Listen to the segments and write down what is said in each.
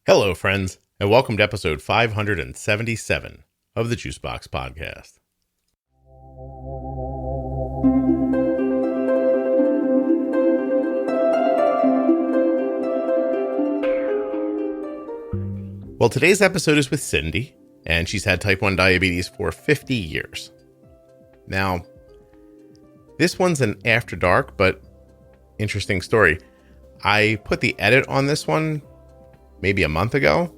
Hello, friends, and welcome to episode 577 of the Juicebox Podcast. Well, today's episode is with Cindy, and she's had type 1 diabetes for 50 years. Now, this one's an after dark, but interesting story. I put the edit on this one maybe a month ago,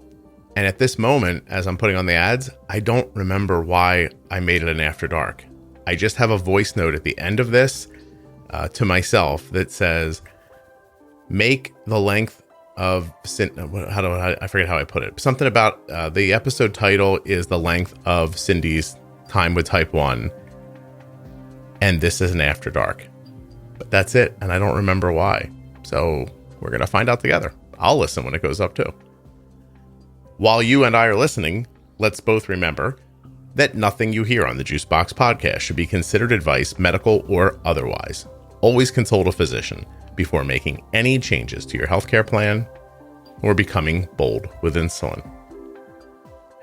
and at this moment, as I'm putting on the ads, I don't remember why I made it an after dark. I just have a voice note at the end of this to myself that says, make the length of, I forget how I put it. Something about the episode title is the length of Cindy's time with type 1, and this is an after dark. But that's it, and I don't remember why. So we're going to find out together. I'll listen when it goes up too. While you and I are listening, let's both remember that nothing you hear on the Juicebox Podcast should be considered advice, medical or otherwise. Always consult a physician before making any changes to your healthcare plan or becoming bold with insulin.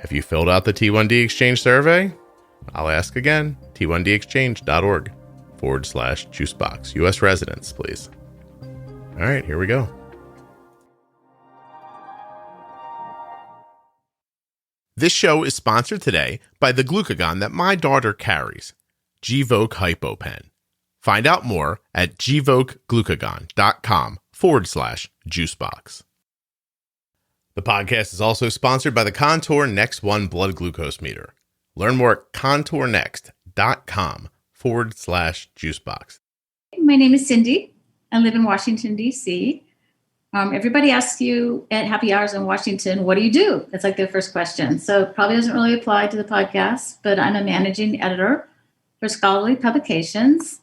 Have you filled out the T1D Exchange survey? I'll ask again, t1dexchange.org/juicebox. U.S. residents, please. All right, here we go. This show is sponsored today by the glucagon that my daughter carries, Gvoke HypoPen. Find out more at gvokeglucagon.com/juicebox. The podcast is also sponsored by the Contour Next One blood glucose meter. Learn more at contournext.com/juicebox. My name is Cindy. I live in Washington, D.C. Everybody asks you at happy hours in Washington, what do you do? That's like their first question. So it probably doesn't really apply to the podcast, but I'm a managing editor for scholarly publications,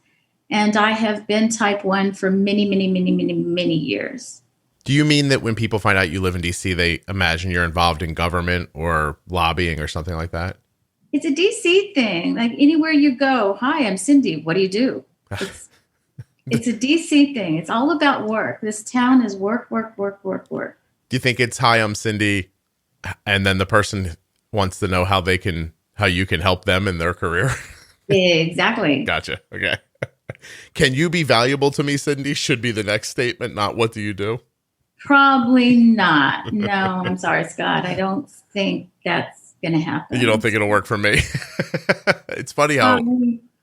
and I have been type 1 for many, many, many, many, many years. Do you mean that when people find out you live in D.C., they imagine you're involved in government or lobbying or something like that? It's a D.C. thing. Like anywhere you go, hi, I'm Cindy. What do you do? It's a D.C. thing. It's all about work. This town is work, work, work, work, work. Do you think it's hi, I'm Cindy, and then the person wants to know how you can help them in their career? Exactly. Gotcha. Okay. Can you be valuable to me, Cindy? Should be the next statement, not what do you do? Probably not. No, I'm sorry, Scott. I don't think that's going to happen. You don't think it'll work for me? It's funny how...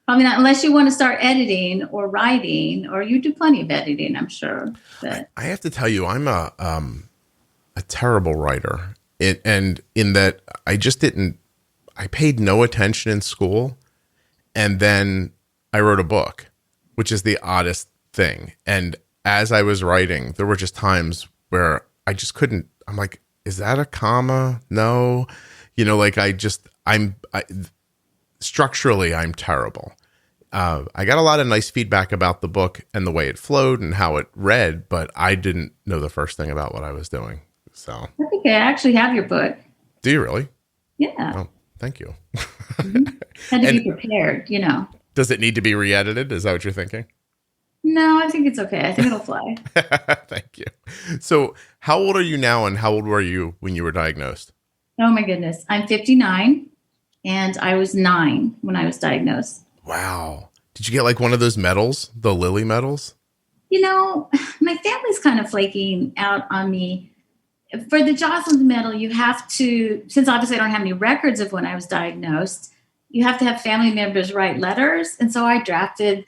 Probably not, unless you want to start editing or writing, or you do plenty of editing, I'm sure. But I have to tell you, I'm a terrible writer. And in that I paid no attention in school. And then I wrote a book, which is the oddest thing. And as I was writing, there were just times where I just couldn't, I'm like, is that a comma? No. Structurally, I'm terrible. I got a lot of nice feedback about the book and the way it flowed and how it read, but I didn't know the first thing about what I was doing. So I think I actually have your book. Do you really? Yeah. Oh, thank you. Mm-hmm. Had to be prepared, Does it need to be re-edited? Is that what you're thinking? No, I think it's okay. I think it'll fly. Thank you. So how old are you now, and how old were you when you were diagnosed? Oh, my goodness. I'm 59. And I was 9 when I was diagnosed. Wow. Did you get like one of those medals, the Lilly medals? My family's kind of flaking out on me. For the Jocelyn medal, you have to, since obviously I don't have any records of when I was diagnosed, you have to have family members write letters. And so I drafted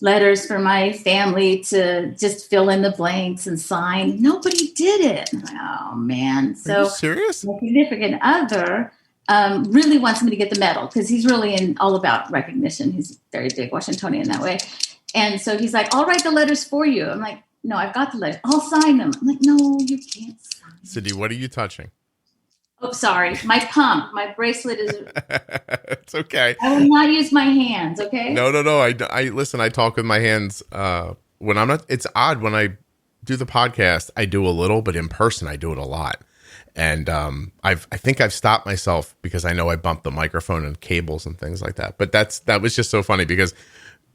letters for my family to just fill in the blanks and sign. Nobody did it. Oh, man. So are you serious? My significant other really wants me to get the medal because he's really all about recognition. He's very big Washingtonian that way. And so he's like, I'll write the letters for you. I'm like, no, I've got the letters. I'll sign them. I'm like, no, you can't sign them. Cindy, what are you touching? Oh, sorry. My pump. My bracelet is... It's okay. I will not use my hands, okay? No. I listen, I talk with my hands when I'm not... It's odd when I do the podcast, I do a little, but in person, I do it a lot. And I think I've stopped myself because I know I bumped the microphone and cables and things like that. But that was just so funny because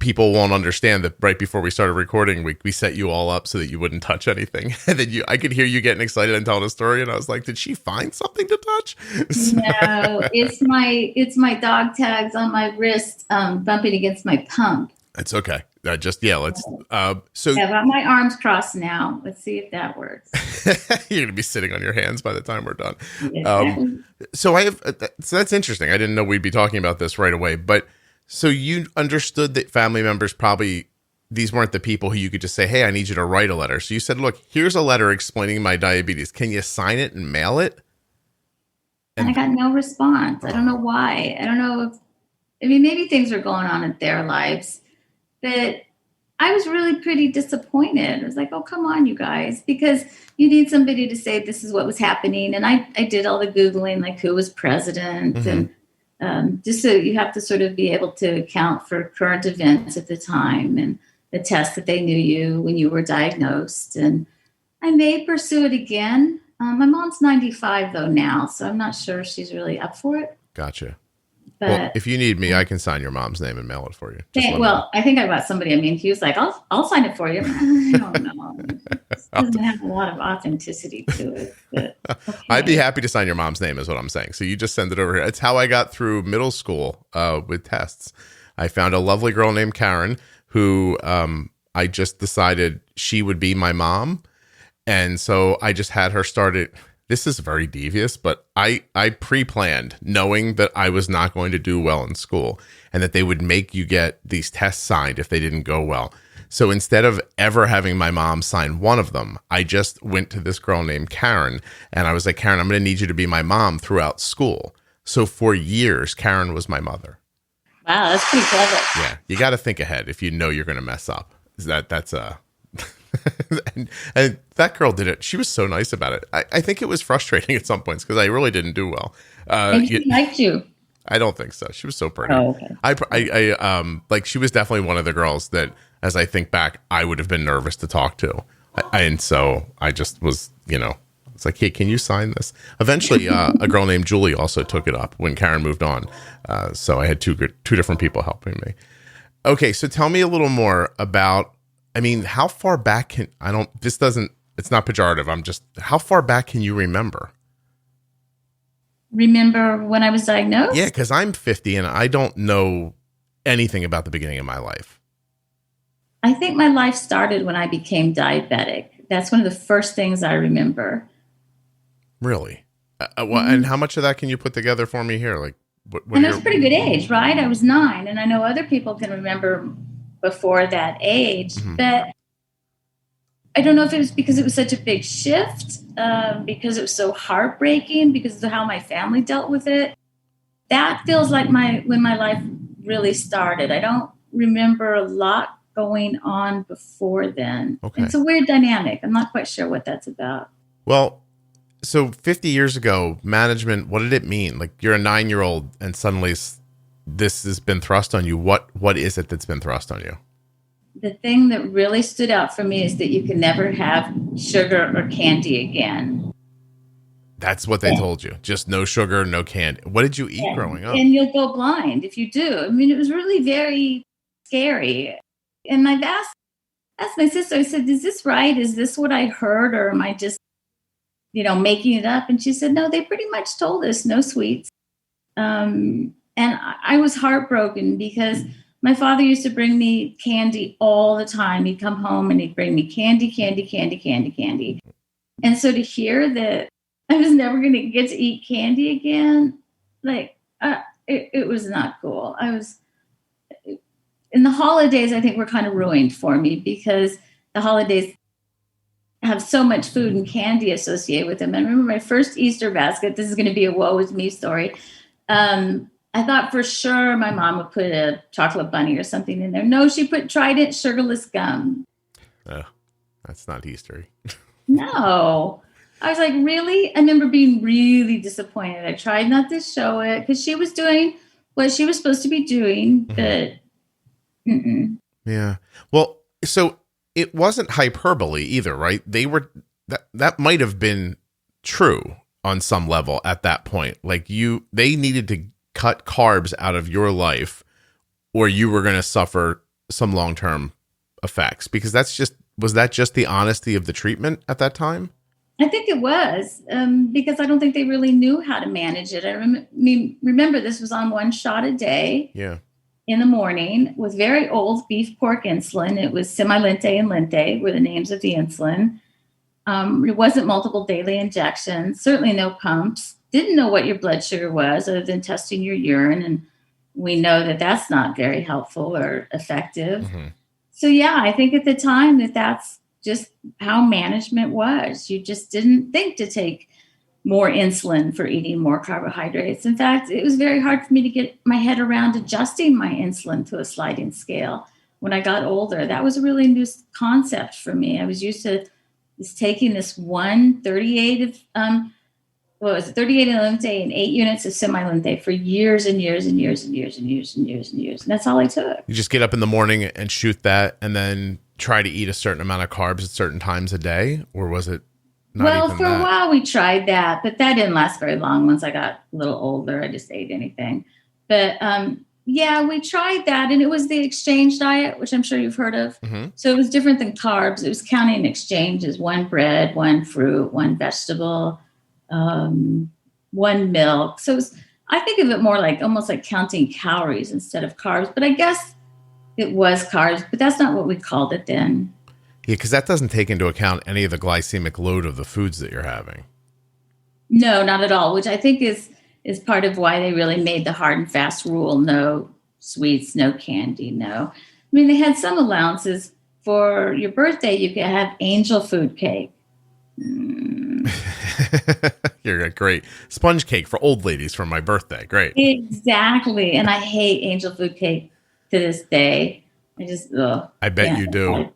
people won't understand that right before we started recording, we set you all up so that you wouldn't touch anything. And then I could hear you getting excited and telling a story. And I was like, did she find something to touch? No, it's my dog tags on my wrist, bumping against my pump. It's okay. Let's, so I've got my arms crossed now. Let's see if that works. You're going to be sitting on your hands by the time we're done. Exactly. So that's interesting. I didn't know we'd be talking about this right away, but so you understood that family members these weren't the people who you could just say, hey, I need you to write a letter. So you said, look, here's a letter explaining my diabetes. Can you sign it and mail it? And I got no response. I don't know why. I don't know maybe things were going on in their lives, but I was really pretty disappointed. I was like, oh, come on, you guys, because you need somebody to say this is what was happening. And I did all the Googling, like who was president, and just so you have to sort of be able to account for current events at the time and the test that they knew you when you were diagnosed. And I may pursue it again. My mom's 95 though now, so I'm not sure she's really up for it. Gotcha. But, well, if you need me, I can sign your mom's name and mail it for you. I think I got somebody. I mean, he was like, I'll sign it for you. I don't know. It doesn't have a lot of authenticity to it. But, okay. I'd be happy to sign your mom's name is what I'm saying. So you just send it over here. It's how I got through middle school with tests. I found a lovely girl named Karen who I just decided she would be my mom. And so I just had her start it. This is very devious, but I pre-planned knowing that I was not going to do well in school and that they would make you get these tests signed if they didn't go well. So instead of ever having my mom sign one of them, I just went to this girl named Karen and I was like, Karen, I'm going to need you to be my mom throughout school. So for years, Karen was my mother. Wow, that's pretty clever. Yeah, you got to think ahead if you know you're going to mess up. That's and that girl did it. She was so nice about it. I think it was frustrating at some points because I really didn't do well. And she liked you. I don't think so. She was so pretty. Oh, okay. Like she was definitely one of the girls that, as I think back, I would have been nervous to talk to. And so I just was, it's like, hey, can you sign this? Eventually, a girl named Julie also took it up when Karen moved on. So I had two different people helping me. Okay, so tell me a little more about. How far back it's not pejorative. How far back can you remember? Remember when I was diagnosed? Yeah, because I'm 50 and I don't know anything about the beginning of my life. I think my life started when I became diabetic. That's one of the first things I remember. Really? And how much of that can you put together for me here? Like, and that's a pretty good age, right? I was 9, and I know other people can remember before that age, but I don't know if it was because it was such a big shift, because it was so heartbreaking, because of how my family dealt with it. That feels like when my life really started. I don't remember a lot going on before then. Okay. It's a weird dynamic. I'm not quite sure what that's about. Well, so 50 years ago, management, what did it mean? Like you're a 9-year-old and suddenly this has been thrust on you. What is it that's been thrust on you? The thing that really stood out for me is that you can never have sugar or candy again. That's what they told you. Just no sugar, no candy. What did you eat growing up? And you'll go blind if you do. It was really very scary. And I asked my sister, I said, is this right? Is this what I heard? Or am I just, making it up? And she said, no, they pretty much told us no sweets. And I was heartbroken because my father used to bring me candy all the time. He'd come home and he'd bring me candy. And so to hear that I was never going to get to eat candy again, it was not cool. In the holidays, I think were kind of ruined for me because the holidays have so much food and candy associated with them. I remember my first Easter basket. This is going to be a woe is me story. I thought for sure my mom would put a chocolate bunny or something in there. No, she put Trident sugarless gum. That's not Easter. No. I was like, really? I remember being really disappointed. I tried not to show it because she was doing what she was supposed to be doing, but Yeah. Well, so it wasn't hyperbole either, right? That might have been true on some level at that point. Like they needed to cut carbs out of your life or you were going to suffer some long-term effects? Because was that just the honesty of the treatment at that time? I think it was because I don't think they really knew how to manage it. Remember, this was on 1 shot a day in the morning with very old beef pork insulin. It was Semi-Lente and Lente were the names of the insulin. It wasn't multiple daily injections, certainly no pumps. Didn't know what your blood sugar was other than testing your urine. And we know that that's not very helpful or effective. Mm-hmm. So, yeah, I think at the time that's just how management was. You just didn't think to take more insulin for eating more carbohydrates. In fact, it was very hard for me to get my head around adjusting my insulin to a sliding scale. When I got older, that was a really new concept for me. I was used to taking this 38 38 in Lente and 8 units of Semi-Lente for years and years and years and years and years and years and years. And that's all I took. You just get up in the morning and shoot that and then try to eat a certain amount of carbs at certain times a day? Or was it not even for that? A while we tried that, but that didn't last very long. Once I got a little older, I just ate anything. But we tried that, and it was the exchange diet, which I'm sure you've heard of. Mm-hmm. So it was different than carbs. It was counting exchange as 1 bread, 1 fruit, 1 vegetable, 1 milk. So I think of it more like almost like counting calories instead of carbs. But I guess it was carbs, but that's not what we called it then. Yeah, because that doesn't take into account any of the glycemic load of the foods that you're having. No, not at all, which I think is part of why they really made the hard and fast rule. No sweets, no candy, no. I mean, they had some allowances. For your birthday, you could have angel food cake. You're great. Sponge cake for old ladies for my birthday. Great. Exactly. And I hate angel food cake to this day. I bet you do.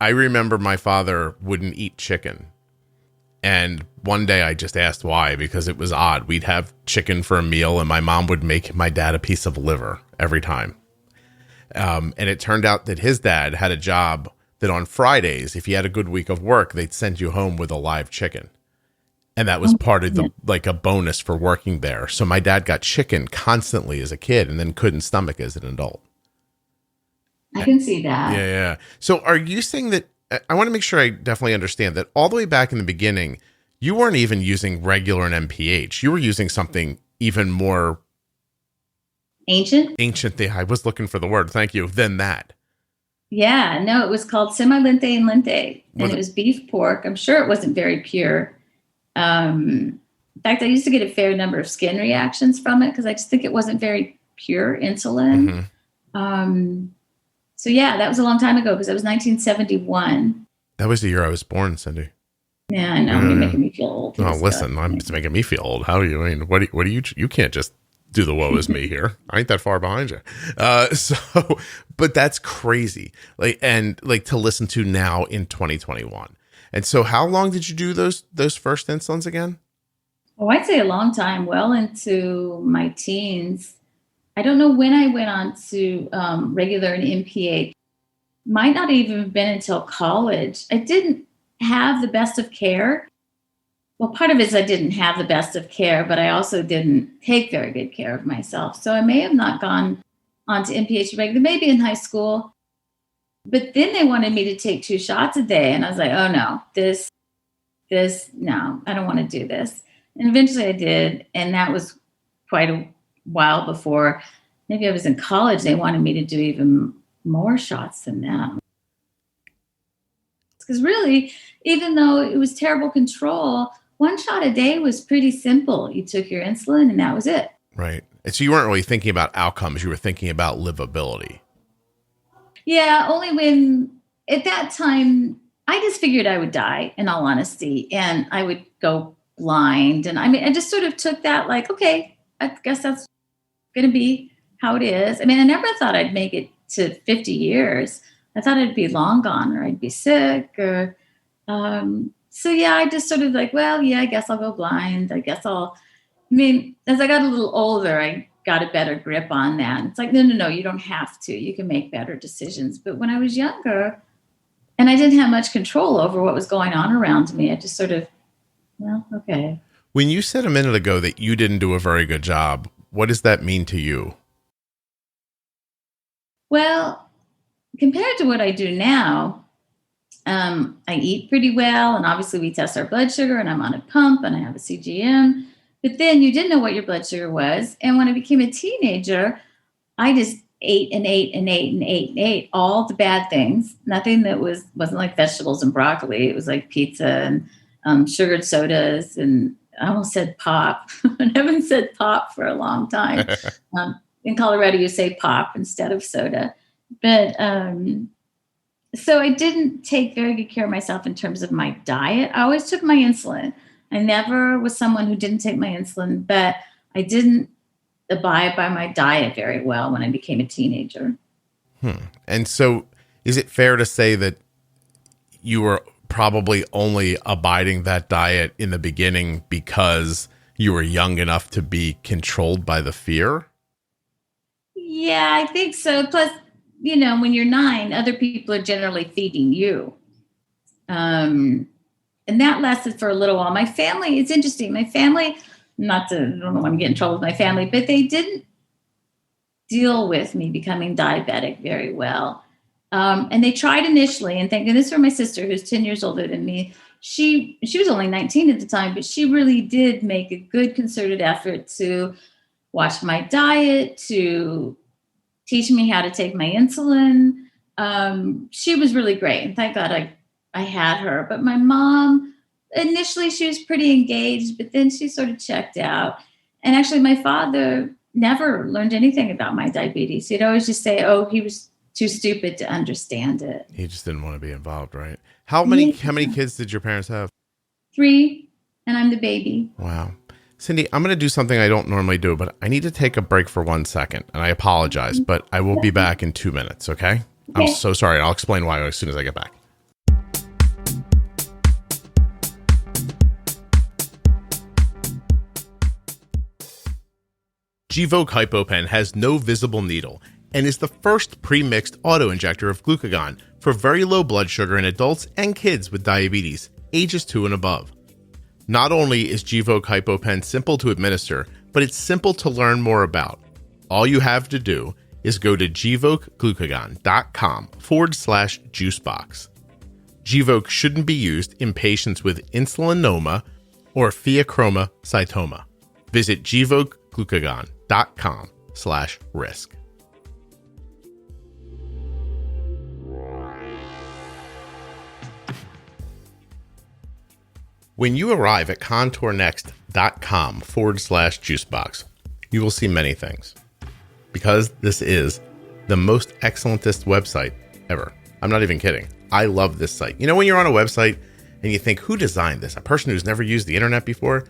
I remember my father wouldn't eat chicken. And one day I just asked why, because it was odd. We'd have chicken for a meal and my mom would make my dad a piece of liver every time. And it turned out that his dad had a job that on Fridays, if you had a good week of work, they'd send you home with a live chicken. And that was part of a bonus for working there. So my dad got chicken constantly as a kid and then couldn't stomach as an adult. I can see that. Yeah. So are you saying that, I want to make sure I definitely understand that all the way back in the beginning, you weren't even using regular and MPH. You were using something even more ancient. I was looking for the word. Thank you. Than that. Yeah, no, it was called Semi-Lente and Lente, and it was beef pork. I'm sure it wasn't very pure. In fact, I used to get a fair number of skin reactions from it because I just think it wasn't very pure insulin. Mm-hmm. So yeah, that was a long time ago because it was 1971. That was the year I was born, Cindy. Yeah, I know. You're making me feel old. Oh, listen, it's making me feel old. How are you? I mean, what do you can't just do the woe is me here. I ain't that far behind you. But that's crazy. To listen to now in 2021. And so how long did you do those first insulins again? Oh, I'd say a long time, well into my teens. I don't know when I went on to regular and MPH. Might not even have been until college. I didn't have the best of care. Well, part of it is I didn't have the best of care, but I also didn't take very good care of myself. So I may have not gone on to MPH regular, maybe in high school. But then they wanted me to take 2 shots a day. And I was like, oh, no, no, I don't want to do this. And eventually I did. And that was quite a while before. Maybe I was in college. They wanted me to do even more shots than that. Because really, even though it was terrible control, 1 shot a day was pretty simple. You took your insulin and that was it. Right. And so you weren't really thinking about outcomes. You were thinking about livability. Yeah, only when at that time, I just figured I would die, in all honesty, and I would go blind. And I mean, I just sort of took that like, okay, I guess that's going to be how it is. I mean, I never thought I'd make it to 50 years. I thought I'd be long gone or I'd be sick or, so yeah, I just sort of like, well, yeah, I guess I'll go blind. As I got a little older, I got a better grip on that. It's like, no, you don't have to. You can make better decisions. But when I was younger and I didn't have much control over what was going on around me, I just sort of, well, okay. When you said a minute ago that you didn't do a very good job, what does that mean to you? Well, compared to what I do now, I eat pretty well. And obviously we test our blood sugar and I'm on a pump and I have a CGM. But then you didn't know what your blood sugar was. And when I became a teenager, I just ate and ate and ate and ate and ate all the bad things. Nothing that wasn't like vegetables and broccoli. It was like pizza and sugared sodas. And I almost said pop. I haven't said pop for a long time. In Colorado, you say pop instead of soda. But so I didn't take very good care of myself in terms of my diet. I always took my insulin. I never was someone who didn't take my insulin, but I didn't abide by my diet very well when I became a teenager. And so is it fair to say that you were probably only abiding that diet in the beginning because you were young enough to be controlled by the fear? Yeah, I think so. Plus, when you're 9, other people are generally feeding you. And that lasted for a little while. My family, it's interesting. My family, I don't know why I'm getting in trouble with my family, but they didn't deal with me becoming diabetic very well. And they tried initially, and thank goodness for my sister, who's 10 years older than me. She was only 19 at the time, but she really did make a good concerted effort to watch my diet, to teach me how to take my insulin. She was really great. And thank God I had her. But my mom, initially she was pretty engaged, but then she sort of checked out. And actually my father never learned anything about my diabetes. He'd always just say, he was too stupid to understand it. He just didn't want to be involved, right? How many kids did your parents have? 3, and I'm the baby. Wow. Cindy, I'm going to do something I don't normally do, but I need to take a break for 1 second, and I apologize, but I will be back in 2 minutes, okay? I'm so sorry. I'll explain why as soon as I get back. Gvoke HypoPen has no visible needle and is the first pre-mixed auto-injector of glucagon for very low blood sugar in adults and kids with diabetes, ages 2 and above. Not only is Gvoke HypoPen simple to administer, but it's simple to learn more about. All you have to do is go to gvokeglucagon.com/juicebox. Gvoke shouldn't be used in patients with insulinoma or pheochromocytoma. Visit gvokeglucagon.com/risk. When you arrive at contournext.com/juicebox, you will see many things, because this is the most excellentest website ever. I'm not even kidding. I love this site. When you're on a website and you think, who designed this? A person who's never used the internet before?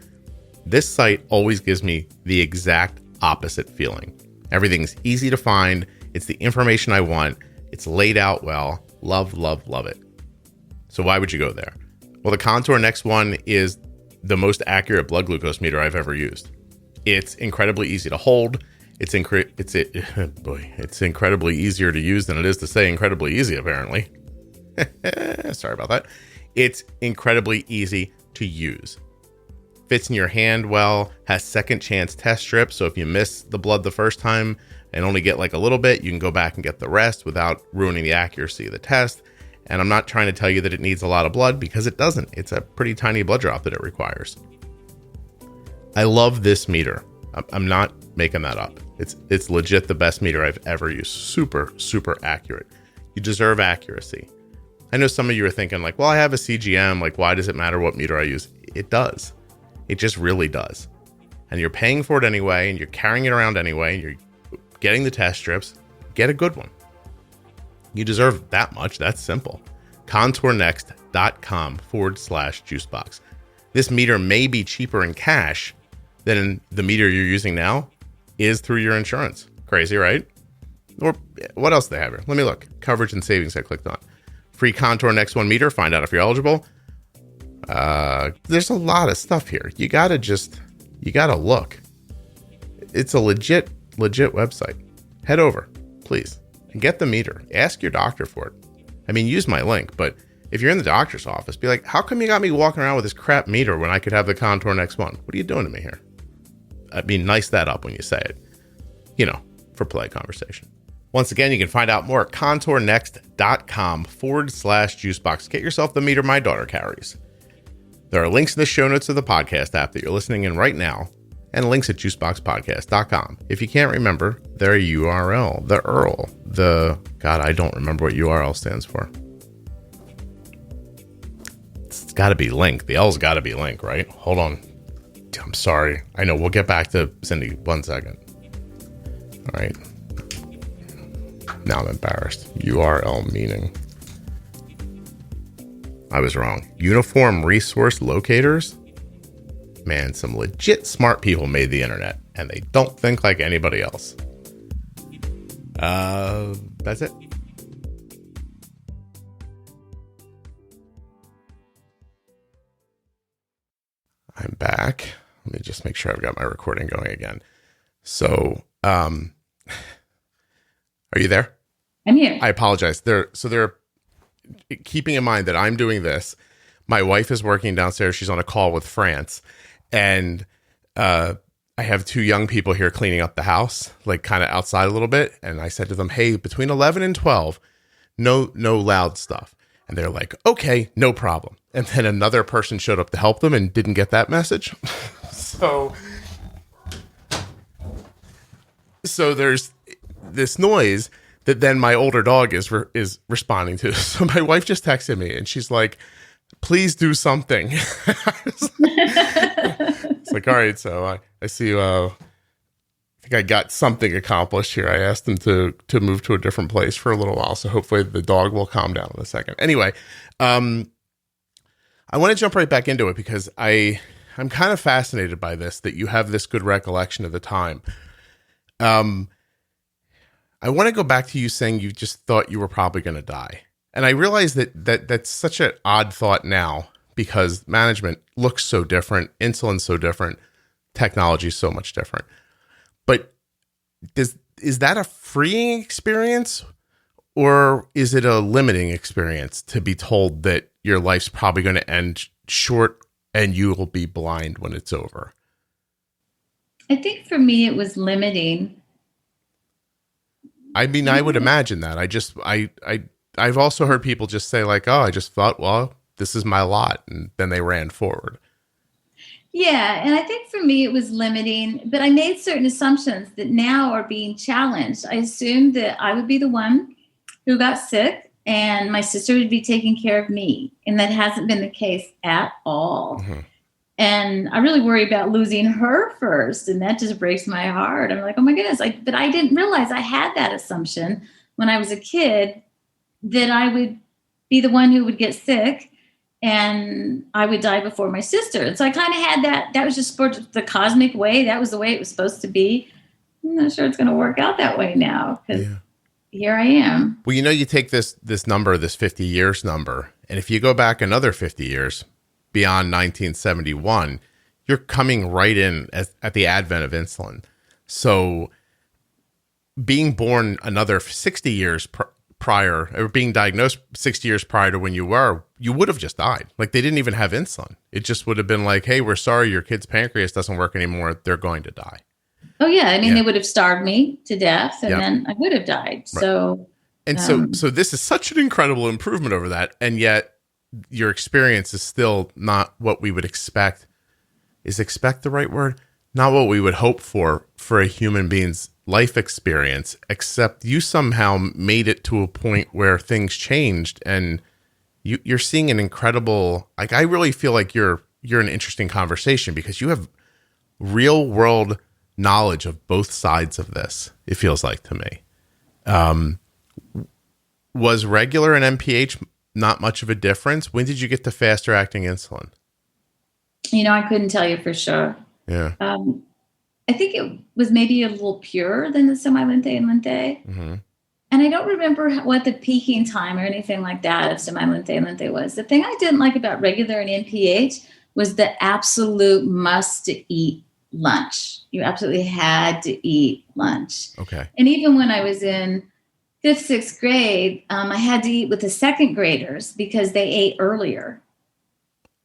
This site always gives me the exact opposite feeling. Everything's easy to find. It's the information I want. It's laid out well. Love, love, love it. So why would you go there? Well, the Contour Next one is the most accurate blood glucose meter I've ever used. It's incredibly easy to hold. It's incredibly easier to use than it is to say incredibly easy, apparently. Sorry about that. It's incredibly easy to use. Fits in your hand well, has second chance test strips. So if you miss the blood the first time and only get like a little bit, you can go back and get the rest without ruining the accuracy of the test. And I'm not trying to tell you that it needs a lot of blood, because it doesn't. It's a pretty tiny blood drop that it requires. I love this meter. I'm not making that up. It's legit the best meter I've ever used. Super, super accurate. You deserve accuracy. I know some of you are thinking like, well, I have a CGM. Like, why does it matter what meter I use? It does. It just really does. And you're paying for it anyway, and you're carrying it around anyway, and you're getting the test strips. Get a good one. You deserve that much. That's simple. contournext.com/juicebox. This meter may be cheaper in cash than the meter you're using now is through your insurance. Crazy, right? Or what else do they have here? Let me look. Coverage and savings I clicked on. Free Contour Next 1 meter. Find out if you're eligible. There's a lot of stuff here. You gotta look. It's a legit website. Head over, please. And get the meter. Ask your doctor for it. I mean, use my link, but if you're in the doctor's office, be like, how come you got me walking around with this crap meter when I could have the Contour Next 1? What are you doing to me here? I mean, nice that up when you say it, for polite conversation. Once again, you can find out more at contournext.com/juicebox. Get yourself the meter my daughter carries. There are links in the show notes of the podcast app that you're listening in right now, and links at juiceboxpodcast.com. If you can't remember, their URL, the URL, God, I don't remember what URL stands for. It's got to be link. The L's got to be link, right? Hold on. I'm sorry. I know. We'll get back to Cindy. 1 second. All right. Now I'm embarrassed. URL meaning. I was wrong. Uniform Resource Locators? Man, some legit smart people made the internet, and they don't think like anybody else. That's it. I'm back. Let me just make sure I've got my recording going again. So, are you there? I'm here. I apologize. They're keeping in mind that I'm doing this. My wife is working downstairs. She's on a call with France, and I have 2 young people here cleaning up the house, like kind of outside a little bit. And I said to them, "Hey, between 11 and 12, no loud stuff." And they're like, "Okay, no problem." And then another person showed up to help them and didn't get that message. So there's this noise that then my older dog is responding to. So my wife just texted me and she's like, "Please do something." It's like, all right. So I see you. I think I got something accomplished here. I asked them to move to a different place for a little while. So hopefully the dog will calm down in a second. Anyway, I want to jump right back into it because I'm kind of fascinated by this, that you have this good recollection of the time. I want to go back to you saying you just thought you were probably going to die. And I realize that's such an odd thought now because management looks so different, insulin's so different, technology is so much different. But is that a freeing experience or is it a limiting experience to be told that your life's probably going to end short and you will be blind when it's over? I think for me, it was limiting. I mean, I would imagine that. I've also heard people just say like, "Oh, I just thought, well, this is my lot." And then they ran forward. Yeah. And I think for me, it was limiting, but I made certain assumptions that now are being challenged. I assumed that I would be the one who got sick and my sister would be taking care of me. And that hasn't been the case at all. Mm-hmm. And I really worry about losing her first. And that just breaks my heart. I'm like, oh my goodness. But I didn't realize I had that assumption when I was a kid that I would be the one who would get sick and I would die before my sister. And so I kind of had that was just for the cosmic way. That was the way it was supposed to be. I'm not sure it's going to work out that way now because here I am. Well, you take this number, this 50 years number, and if you go back another 50 years, beyond 1971, you're coming right in at the advent of insulin. So being born another 60 years prior, or being diagnosed 60 years prior to when you would have just died. Like they didn't even have insulin. It just would have been like, "Hey, we're sorry, your kid's pancreas doesn't work anymore. They're going to die." Oh yeah. I mean, they would have starved me to death and then I would have died. Right. So, so this is such an incredible improvement over that. And yet, your experience is still not what we would expect. Is expect the right word? Not what we would hope for a human being's life experience, except you somehow made it to a point where things changed and you're seeing an incredible, like, I really feel like you're an interesting conversation because you have real world knowledge of both sides of this. It feels like to me. Was regular and MPH not much of a difference? When did you get the faster acting insulin? I couldn't tell you for sure. Yeah. I think it was maybe a little purer than the semi-lente and lente. Mm-hmm. And I don't remember what the peaking time or anything like that of semi-lente and lente was. The thing I didn't like about regular and NPH was the absolute must to eat lunch. You absolutely had to eat lunch. Okay. And even when I was in 5th, 6th grade, I had to eat with the second graders because they ate earlier.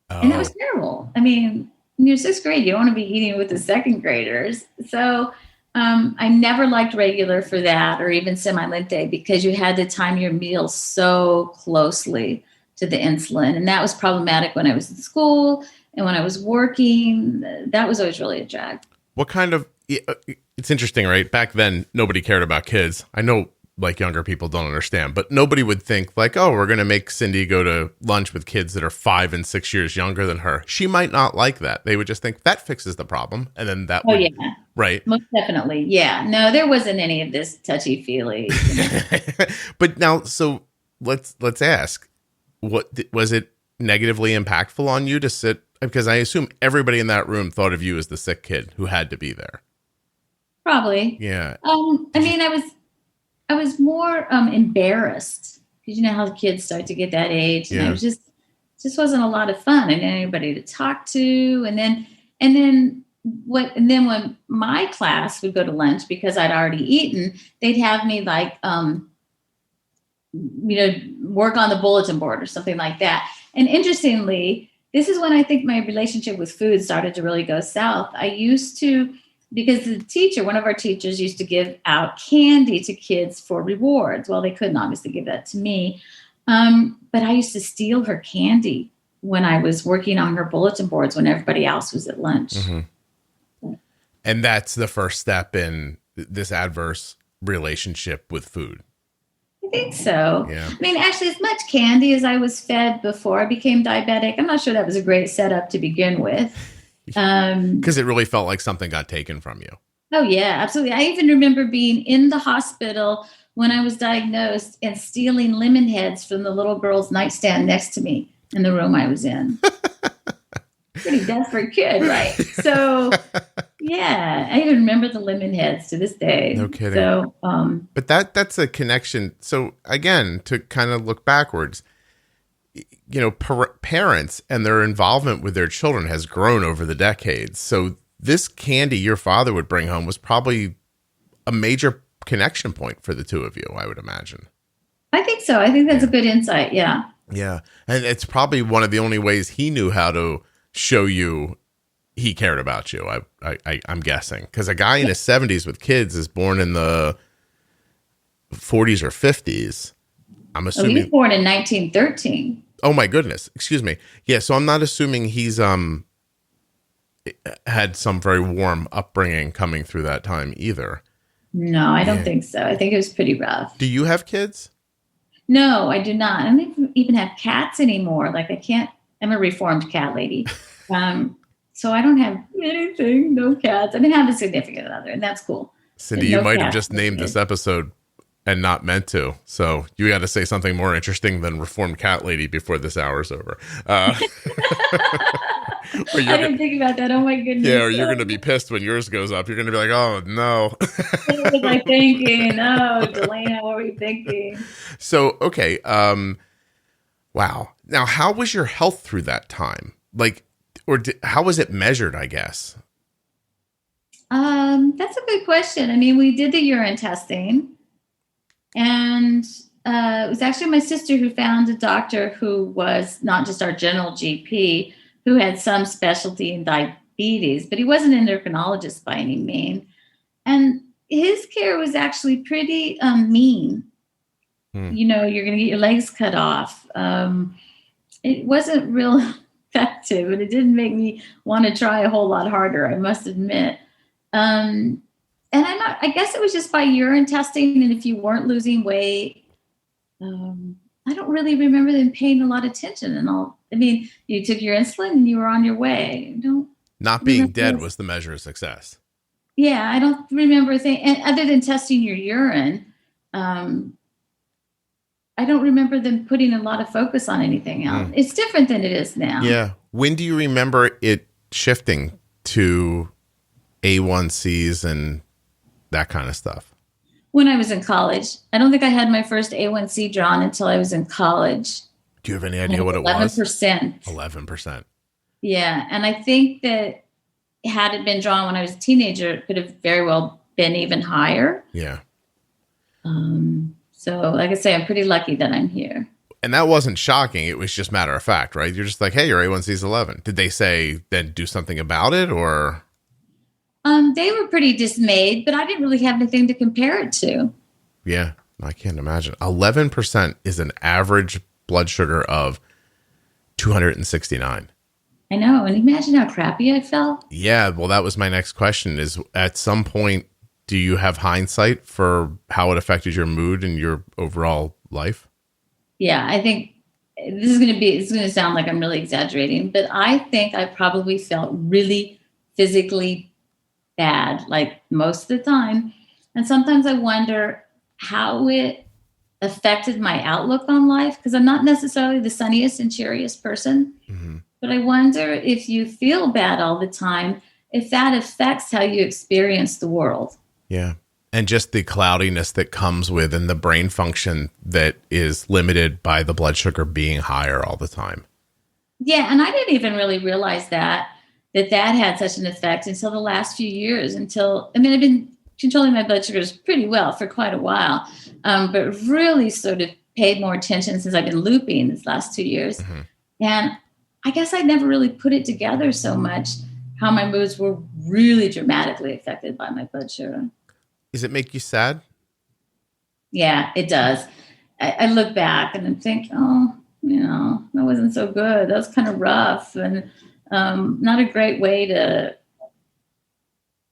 Oh. And that was terrible. I mean, in your 6th grade, you don't want to be eating with the second graders. So I never liked regular for that, or even semi-lente, because you had to time your meals so closely to the insulin. And that was problematic when I was in school and when I was working. That was always really a drag. What kind of, it's interesting, right? Back then, nobody cared about kids. I know like younger people don't understand, but nobody would think like, oh, we're going to make Cindy go to lunch with kids that are 5 and 6 years younger than her. She might not like that. They would just think that fixes the problem. And then that would, yeah. Right. Most definitely. Yeah. No, there wasn't any of this touchy feely. But now, so let's ask, what was it negatively impactful on you to sit? Because I assume everybody in that room thought of you as the sick kid who had to be there. Probably. Yeah. I mean, I was more and because you know how the kids start to get that age, and it was just wasn't a lot of fun. I didn't have anybody to talk to, and then when my class would go to lunch, because I'd already eaten, they'd have me like work on the bulletin board or something like that. And interestingly, this is when I think my relationship with food started to really go south. I used to, because one of our teachers used to give out candy to kids for rewards. Well, they couldn't obviously give that to me. But I used to steal her candy when I was working on her bulletin boards when everybody else was at lunch. Mm-hmm. And that's the first step in this adverse relationship with food. I think so. Yeah. I mean, actually, as much candy as I was fed before I became diabetic, I'm not sure that was a great setup to begin with. Because it really felt like something got taken from you. Oh, yeah, absolutely. I even remember being in the hospital when I was diagnosed and stealing lemon heads from the little girl's nightstand next to me in the room I was in. Pretty desperate kid, right? So, yeah, I even remember the lemon heads to this day. No kidding. So, but that's a connection. So again, to kind of look backwards, parents and their involvement with their children has grown over the decades. So this candy your father would bring home was probably a major connection point for the two of you, I would imagine. I think so. I think that's a good insight. Yeah. Yeah. And it's probably one of the only ways he knew how to show you he cared about you. I'm guessing, because a guy in his 70s with kids is born in the 40s or 50s. I'm assuming he was born in 1913. Oh my goodness. Excuse me. Yeah. So I'm not assuming he's had some very warm upbringing coming through that time either. No, I don't think so. I think it was pretty rough. Do you have kids? No, I do not. I don't even have cats anymore. Like I'm a reformed cat lady. So I don't have anything, no cats. I didn't have a significant other, and that's cool. Cindy, you might have just named this episode and not meant to. So you got to say something more interesting than reformed cat lady before this hour's over. I didn't think about that. Oh my goodness. Yeah, or you're going to be pissed when yours goes up. You're going to be like, oh no. What was I thinking? Oh, Delana, what were you thinking? So, okay. Wow. Now, how was your health through that time? How was it measured, I guess? That's a good question. I mean, we did the urine testing, and it was actually my sister who found a doctor who was not just our general GP, who had some specialty in diabetes, but he wasn't an endocrinologist by any means. And his care was actually pretty mean. You're going to get your legs cut off. It wasn't real effective, and it didn't make me want to try a whole lot harder, I must admit. And I guess it was just by urine testing. And if you weren't losing weight, I don't really remember them paying a lot of attention and all. I mean, you took your insulin and you were on your way. Not being dead was the measure of success. Yeah. I don't remember and other than testing your urine. I don't remember them putting a lot of focus on anything else. It's different than it is now. Yeah. When do you remember it shifting to A1Cs and that kind of stuff? When I was in college. I don't think I had my first A1C drawn until I was in college. Do you have any idea what it was? 11%. 11%. Yeah. And I think that had it been drawn when I was a teenager, it could have very well been even higher. Yeah. So like I say, I'm pretty lucky that I'm here. And that wasn't shocking. It was just matter of fact, right? You're just like, hey, your A1C is 11. Did they say then do something about it, or? They were pretty dismayed, but I didn't really have anything to compare it to. Yeah, I can't imagine. 11% is an average blood sugar of 269. I know. And imagine how crappy I felt. Yeah, well, that was my next question is at some point, do you have hindsight for how it affected your mood and your overall life? Yeah, I think it's going to sound like I'm really exaggerating, but I think I probably felt really physically bad, like most of the time. And sometimes I wonder how it affected my outlook on life, because I'm not necessarily the sunniest and cheeriest person. Mm-hmm. But I wonder if you feel bad all the time, if that affects how you experience the world. Yeah. And just the cloudiness that comes with and the brain function that is limited by the blood sugar being higher all the time. Yeah. And I didn't even really realize that had such an effect until the last few years, I've been controlling my blood sugars pretty well for quite a while, but really sort of paid more attention since I've been looping these last 2 years. Mm-hmm. And I guess I'd never really put it together so much, how my moods were really dramatically affected by my blood sugar. Does it make you sad? Yeah, it does. I look back and I think, that wasn't so good. That was kind of rough and not a great way to.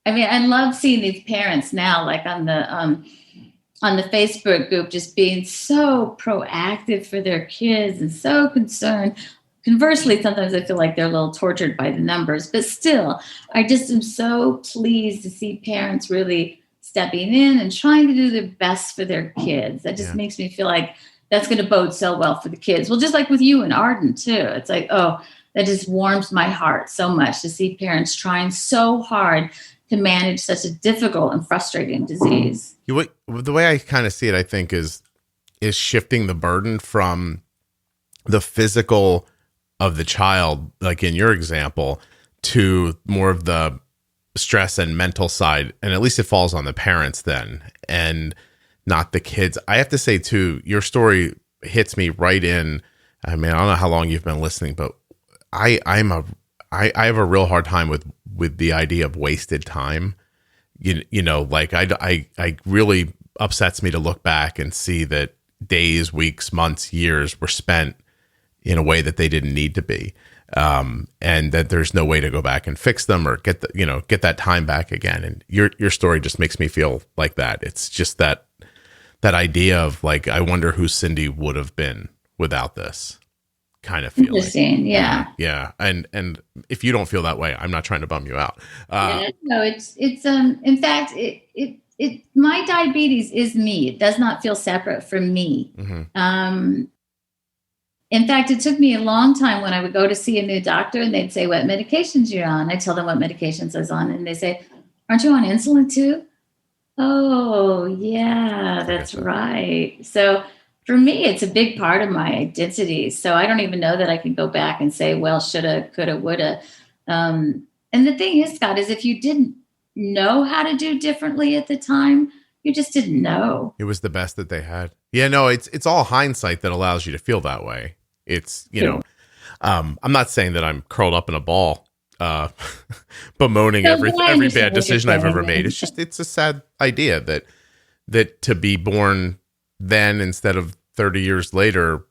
I love seeing these parents now, like on the Facebook group, just being so proactive for their kids and so concerned. Conversely, sometimes I feel like they're a little tortured by the numbers, but still, I just am so pleased to see parents really stepping in and trying to do their best for their kids. That just makes me feel like that's going to bode so well for the kids. Well, just like with you and Arden too. It's like, that just warms my heart so much to see parents trying so hard to manage such a difficult and frustrating disease. The way I kind of see it, I think, is shifting the burden from the physical of the child, like in your example, to more of the stress and mental side. And at least it falls on the parents then and not the kids. I have to say too, your story hits me right in. I don't know how long you've been listening, but I have a real hard time with the idea of wasted time. I really upsets me to look back and see that days, weeks, months, years were spent in a way that they didn't need to be. And that there's no way to go back and fix them or get that time back again. And your story just makes me feel like that. It's just that idea of like, I wonder who Cindy would have been without this kind of feeling. Interesting. Yeah. Yeah. And if you don't feel that way, I'm not trying to bum you out. No, it's in fact, my diabetes is me. It does not feel separate from me. Mm-hmm. In fact, it took me a long time when I would go to see a new doctor and they'd say, what medications you're on? I tell them what medications I was on. And they say, aren't you on insulin too? Oh, yeah, that's right. So for me, it's a big part of my identity. So I don't even know that I can go back and say, well, shoulda, coulda, woulda. And the thing is, Scott, is if you didn't know how to do differently at the time, you just didn't know. It was the best that they had. Yeah, no, it's all hindsight that allows you to feel that way. It's, I'm not saying that I'm curled up in a ball, bemoaning every bad decision I've ever made. It's a sad idea that to be born then instead of 30 years later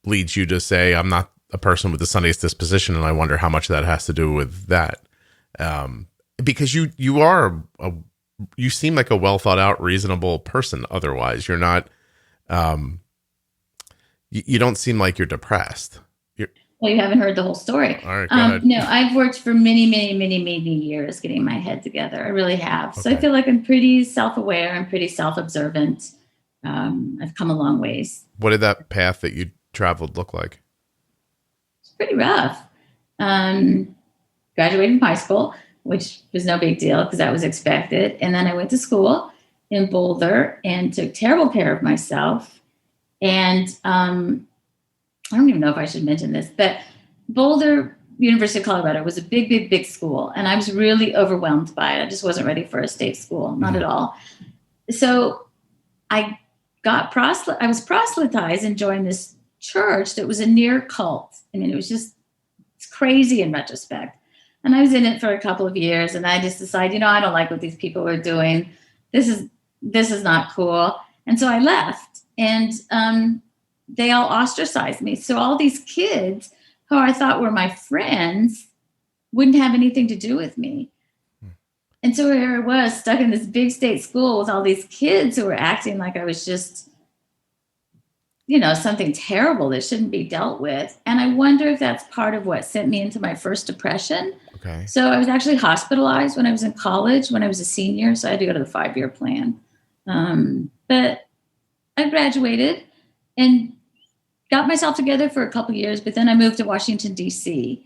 leads you to say, I'm not a person with the sunniest disposition. And I wonder how much that has to do with that. Because you seem like a well thought out, reasonable person. Otherwise you're not, you don't seem like you're depressed. Well, you haven't heard the whole story. All right, go ahead. No, I've worked for many, many, many, many years getting my head together. I really have. Okay. So I feel like I'm pretty self-aware and pretty self-observant. I've come a long ways. What did that path that you traveled look like? It's pretty rough. Graduated from high school, which was no big deal because that was expected. And then I went to school in Boulder and took terrible care of myself. And I don't even know if I should mention this, but Boulder, University of Colorado, was a big, big, big school. And I was really overwhelmed by it. I just wasn't ready for a state school, not at all. So I was proselytized and joined this church that was a near cult. I mean, it's crazy in retrospect. And I was in it for a couple of years, and I just decided, I don't like what these people are doing. This is not cool. And so I left, and they all ostracized me. So all these kids who I thought were my friends wouldn't have anything to do with me. And so here I was stuck in this big state school with all these kids who were acting like I was just, something terrible that shouldn't be dealt with. And I wonder if that's part of what sent me into my first depression. Okay. So I was actually hospitalized when I was in college, when I was a senior. So I had to go to the 5-year plan. But I graduated and got myself together for a couple of years. But then I moved to Washington, D.C.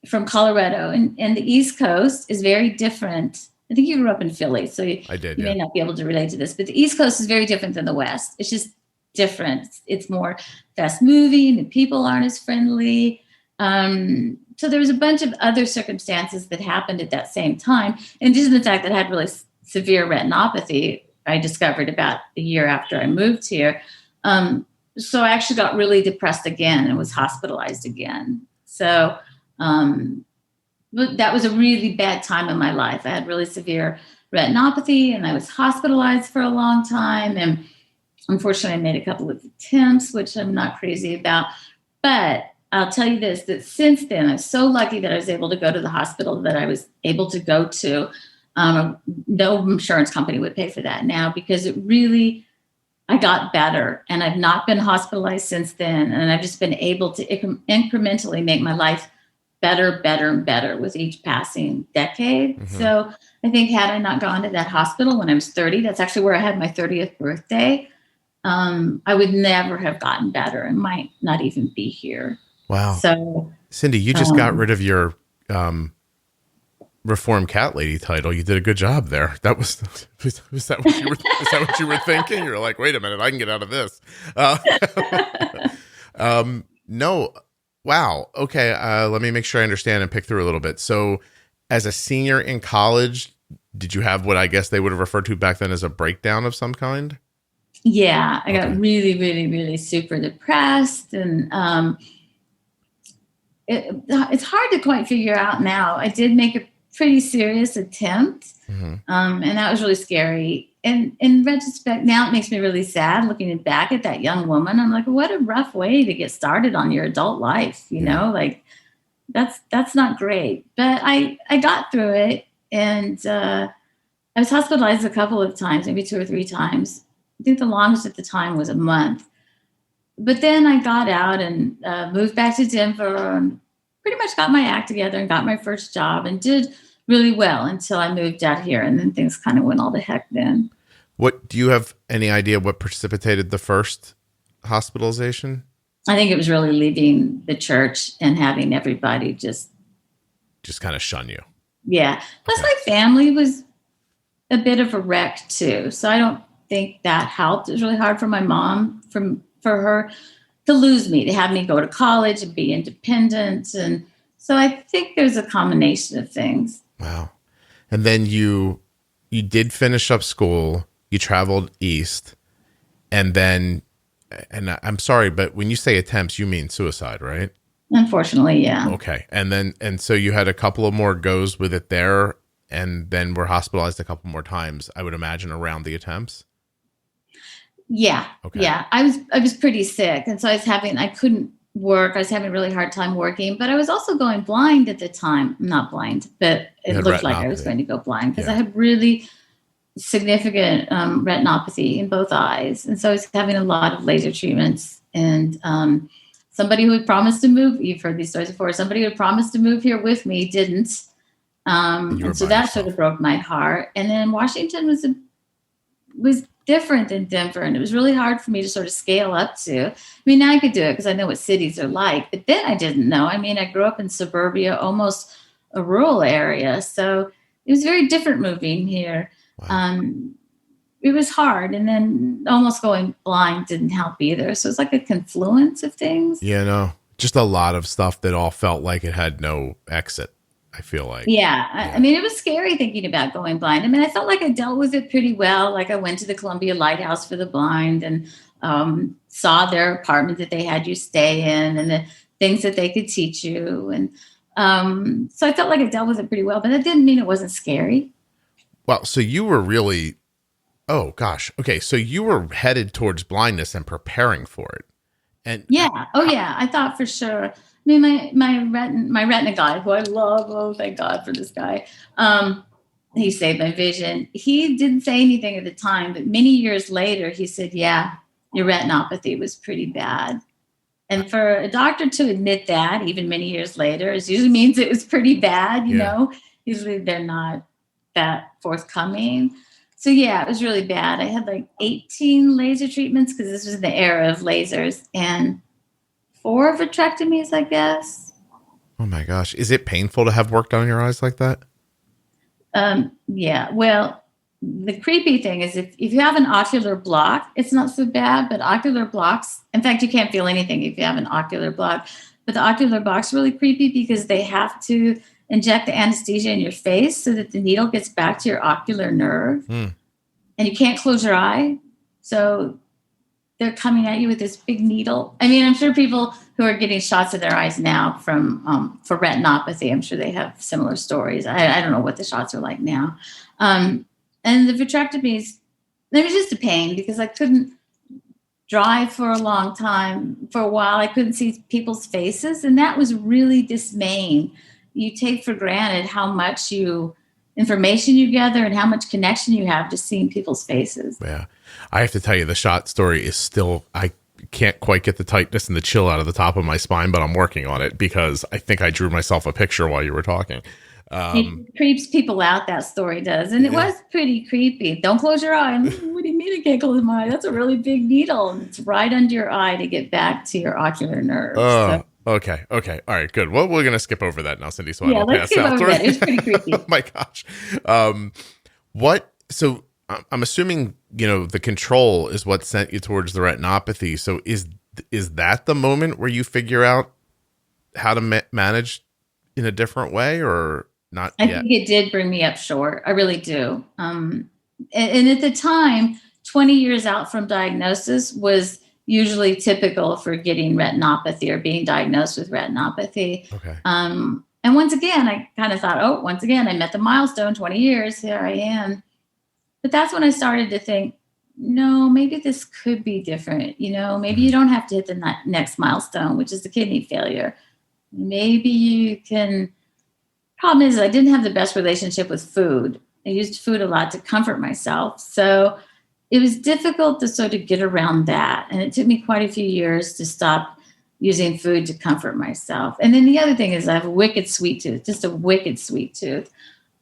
from Colorado. And the East Coast is very different. I think you grew up in Philly, so you may not be able to relate to this. But the East Coast is very different than the West. It's just different. It's more fast moving. And people aren't as friendly. So there was a bunch of other circumstances that happened at that same time. In addition to the fact that I had really severe retinopathy, I discovered about a year after I moved here. So I actually got really depressed again and was hospitalized again. So but that was a really bad time in my life. I had really severe retinopathy, and I was hospitalized for a long time. And unfortunately, I made a couple of attempts, which I'm not crazy about. But I'll tell you this, that since then, I'm so lucky that I was able to go to the hospital that I was able to go to. No insurance company would pay for that now, because I got better, and I've not been hospitalized since then. And I've just been able to incrementally make my life better, better, and better with each passing decade. Mm-hmm. So I think had I not gone to that hospital when I was 30, that's actually where I had my 30th birthday, I would never have gotten better and might not even be here. Wow. So Cindy, you just got rid of your Reformed Cat Lady title. You did a good job there. That was that what you were thinking? You're like, wait a minute, I can get out of this. No. Wow. Okay. Let me make sure I understand and pick through a little bit. So as a senior in college, did you have what I guess they would have referred to back then as a breakdown of some kind? Yeah. I got really, really, really super depressed. And it's hard to quite figure out now. I did make a pretty serious attempt. Mm-hmm. And that was really scary. And in retrospect, now it makes me really sad looking back at that young woman. I'm like, what a rough way to get started on your adult life. Like that's not great, but I got through it. And I was hospitalized a couple of times, maybe 2 or 3 times. I think the longest at the time was a month, but then I got out and moved back to Denver and pretty much got my act together and got my first job and did really well until I moved out here. And then things kind of went all to heck then. What do you have any idea what precipitated the first hospitalization? I think it was really leaving the church and having everybody just kind of shun you. Yeah. Plus my family was a bit of a wreck too. So I don't think that helped. It was really hard for my mom, for her to lose me, to have me go to college and be independent. And so I think there's a combination of things. Wow. And then you did finish up school. You traveled east, and then, and I'm sorry, but when you say attempts, you mean suicide, right? Unfortunately, yeah. Okay. And so you had a couple of more goes with it there, and then were hospitalized a couple more times, I would imagine, around the attempts. Yeah. Okay. Yeah. I was pretty sick. And so I couldn't work. I was having a really hard time working, but I was also going blind at the time. Not blind, but it looked like I was going to go blind because I had really significant retinopathy in both eyes. And so I was having a lot of laser treatments, and somebody who had promised to move, you've heard these stories before, somebody who had promised to move here with me didn't. And so that sort of broke my heart. And then Washington was different than Denver, and it was really hard for me to sort of scale up to. I mean, now I could do it because I know what cities are like, but then I didn't know. I mean, I grew up in suburbia, almost a rural area. So it was very different moving here. Wow. It was hard, and then almost going blind didn't help either. So it's like a confluence of things. Yeah, no, just a lot of stuff that all felt like it had no exit, I feel like. Yeah. I mean, it was scary thinking about going blind. I mean, I felt like I dealt with it pretty well. Like I went to the Columbia Lighthouse for the Blind and saw their apartment that they had you stay in and the things that they could teach you. And So I felt like I dealt with it pretty well, but that didn't mean it wasn't scary. Well, so you were really, oh gosh. Okay. So you were headed towards blindness and preparing for it. And yeah. Oh yeah. I thought for sure. I mean, my retina guy, who I love, oh, thank God for this guy. He saved my vision. He didn't say anything at the time, but many years later, he said, yeah, your retinopathy was pretty bad. And for a doctor to admit that, even many years later, it usually means it was pretty bad, you know. Usually they're not that forthcoming. So yeah, it was really bad. I had like 18 laser treatments because this was the era of lasers, and 4 vitrectomies, I guess. Oh my gosh. Is it painful to have work done on your eyes like that? Yeah. Well, the creepy thing is if you have an ocular block, it's not so bad, but ocular blocks, in fact, you can't feel anything if you have an ocular block, but the ocular block's really creepy because they have to inject the anesthesia in your face so that the needle gets back to your ocular nerve and you can't close your eye. So they're coming at you with this big needle. I mean, I'm sure people who are getting shots of their eyes now from for retinopathy, I'm sure they have similar stories. I don't know what the shots are like now. And the vitrectomies, it was just a pain because I couldn't drive for a long time. For a while, I couldn't see people's faces. And that was really dismaying. You take for granted how much information you gather and how much connection you have to seeing people's faces. Yeah. I have to tell you, the shot story is still, I can't quite get the tightness and the chill out of the top of my spine, but I'm working on it because I think I drew myself a picture while you were talking. It creeps people out, that story does. And it was pretty creepy. Don't close your eye. What do you mean I can't close my eye? That's a really big needle. And it's right under your eye to get back to your ocular nerves. Okay. All right, good. Well, we're going to skip over that now, Cindy. So yeah, let's skip over that. It was pretty creepy. Oh my gosh. So I'm assuming, the control is what sent you towards the retinopathy. So is that the moment where you figure out how to manage in a different way or not I yet? think it did bring me up short. I really do. And at the time, 20 years out from diagnosis was usually typical for getting retinopathy or being diagnosed with retinopathy. Okay. And once again, I kind of thought, I met the milestone, 20 years, here I am. But that's when I started to think, no, maybe this could be different. Maybe you don't have to hit the next milestone, which is the kidney failure. Maybe you can. Problem is, I didn't have the best relationship with food. I used food a lot to comfort myself. So it was difficult to sort of get around that. And it took me quite a few years to stop using food to comfort myself. And then the other thing is I have a wicked sweet tooth, just a wicked sweet tooth.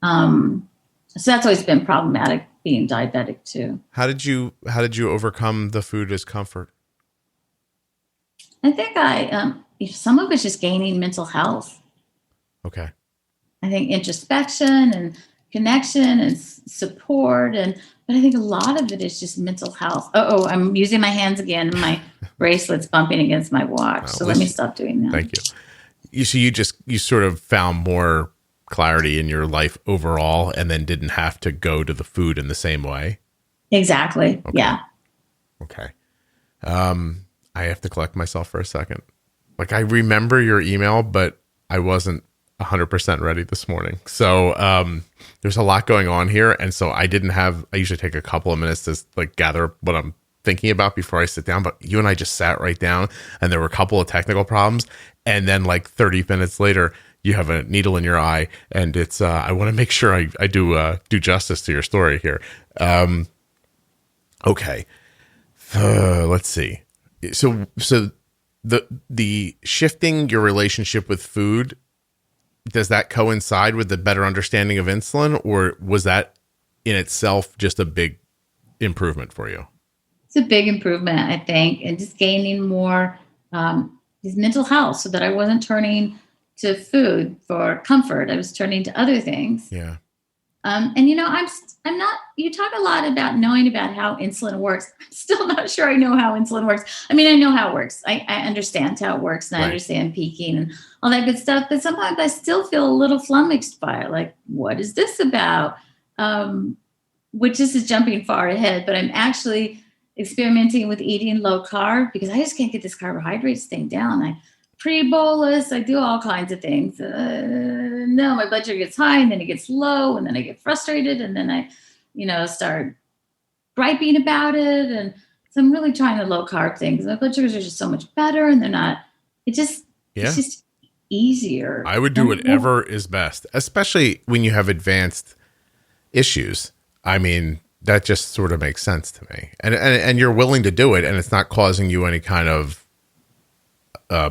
So that's always been problematic, being diabetic too. How did you overcome the food as comfort? I think some of it's just gaining mental health. Okay. I think introspection and connection and support, but I think a lot of it is just mental health. I'm using my hands again. My bracelet's bumping against my watch. So let me stop doing that. Thank you. You sort of found more clarity in your life overall and then didn't have to go to the food in the same way. Exactly. Okay. Yeah. Okay. I have to collect myself for a second. Like, I remember your email, but I wasn't 100% ready this morning. So there's a lot going on here. And so I usually take a couple of minutes to gather what I'm thinking about before I sit down. But you and I just sat right down and there were a couple of technical problems. And then 30 minutes later, you have a needle in your eye. And it's, I want to make sure I do justice to your story here. Okay. Let's see. So the shifting your relationship with food, does that coincide with the better understanding of insulin, or was that in itself just a big improvement for you? It's a big improvement, I think, and just gaining more his mental health so that I wasn't turning to food for comfort. I was turning to other things. Yeah. And I'm not, you talk a lot about knowing about how insulin works. I'm still not sure I know how insulin works. I mean, I know how it works. I understand how it works and I understand peaking and all that good stuff. But sometimes I still feel a little flummoxed by it. Like, what is this about? Which this is jumping far ahead, but I'm actually experimenting with eating low carb because I just can't get this carbohydrates thing down. I pre-bolus. I do all kinds of things. No, my blood sugar gets high and then it gets low and then I get frustrated and then I, start griping about it. And so I'm really trying the low carb things. My blood sugars are just so much better and it's just easier. I would do whatever is best, especially when you have advanced issues. I mean, that just sort of makes sense to me. And you're willing to do it and it's not causing you any kind of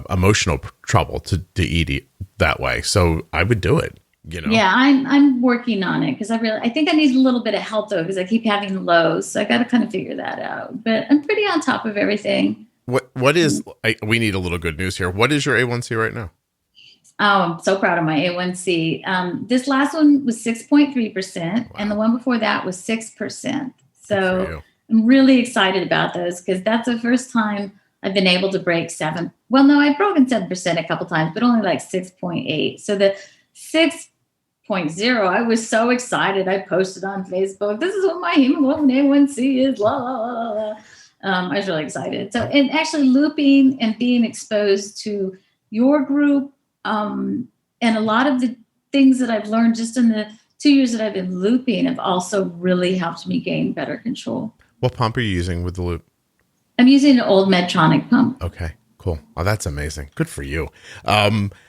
emotional trouble to eat that way. So I would do it, Yeah, I'm working on it because I think I need a little bit of help though, because I keep having lows. So I got to kind of figure that out, but I'm pretty on top of everything. We need a little good news here. What is your A1C right now? Oh, I'm so proud of my A1C. This last one was 6.3%, and the one before that was 6%. So I'm really excited about those because that's the first time I've been able to break 7. Well, no, I've broken 7% a couple times, but only like 6.8. So the 6.0, I was so excited. I posted on Facebook, this is what my hemoglobin A1C is, la, la, la, la. I was really excited. So, and actually looping and being exposed to your group, and a lot of the things that I've learned just in the 2 years that I've been looping have also really helped me gain better control. What pump are you using with the loop? I'm using an old Medtronic pump. Okay, cool. Oh, that's amazing. Good for you. That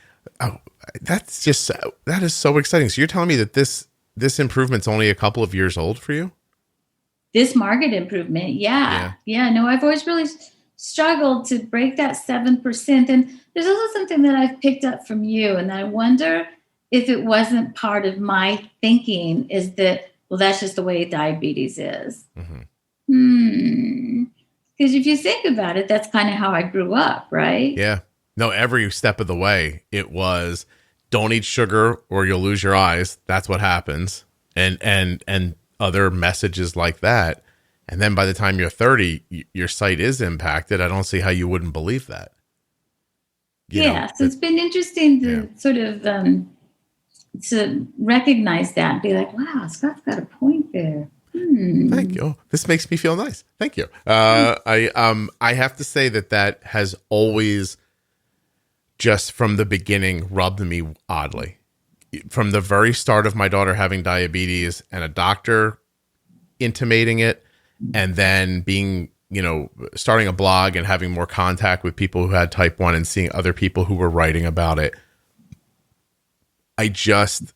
is so exciting. So you're telling me that this improvement's only a couple of years old for you? This market improvement. Yeah. No, I've always really struggled to break that 7%. And there's also something that I've picked up from you. And I wonder if it wasn't part of my thinking is that, well, that's just the way diabetes is. Because if you think about it, that's kind of how I grew up, right? Yeah. No, every step of the way, it was don't eat sugar or you'll lose your eyes. That's what happens. And other messages like that. And then by the time you're 30, your sight is impacted. I don't see how you wouldn't believe that. So it's been interesting to sort of to recognize that and be like, wow, Scott's got a point there. Thank you. This makes me feel nice. Thank you. I have to say that has always just from the beginning rubbed me oddly. From the very start of my daughter having diabetes and a doctor intimating it, and then being, starting a blog and having more contact with people who had type 1 and seeing other people who were writing about it. I just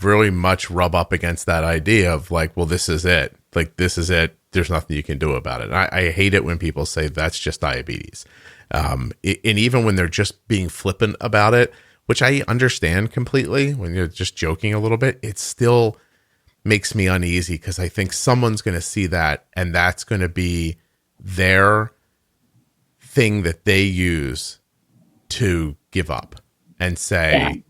really much rub up against that idea of like, well, this is it. Like, this is it. There's nothing you can do about it. I hate it when people say that's just diabetes. And even when they're just being flippant about it, which I understand completely, when you're just joking a little bit, it still makes me uneasy because I think someone's going to see that and that's going to be their thing that they use to give up and say,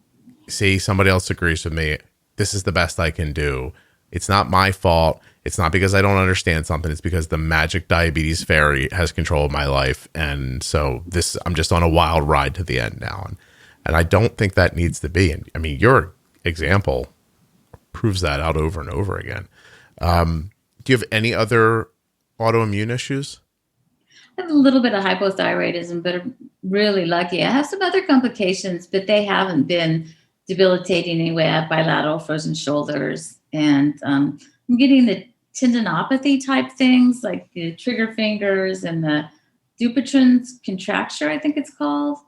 see, somebody else agrees with me. This is the best I can do. It's not my fault. It's not because I don't understand something. It's because the magic diabetes fairy has control of my life. And so I'm just on a wild ride to the end now. And I don't think that needs to be. And I mean, your example proves that out over and over again. Do you have any other autoimmune issues? I have a little bit of hypothyroidism, but I'm really lucky. I have some other complications, but they haven't been debilitating anyway. I have bilateral frozen shoulders, and I'm getting the tendinopathy type things like the trigger fingers and the Dupertren's contracture, I think it's called.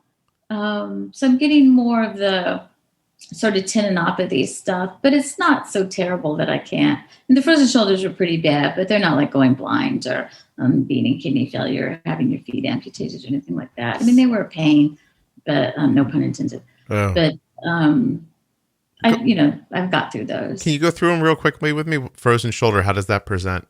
So I'm getting more of the sort of tendinopathy stuff, but it's not so terrible that I can't. And the frozen shoulders are pretty bad, but they're not like going blind or being in kidney failure, or having your feet amputated or anything like that. I mean, they were a pain, but no pun intended. Oh. But I've got through those. Can you go through them real quickly with me? Frozen shoulder, how does that present?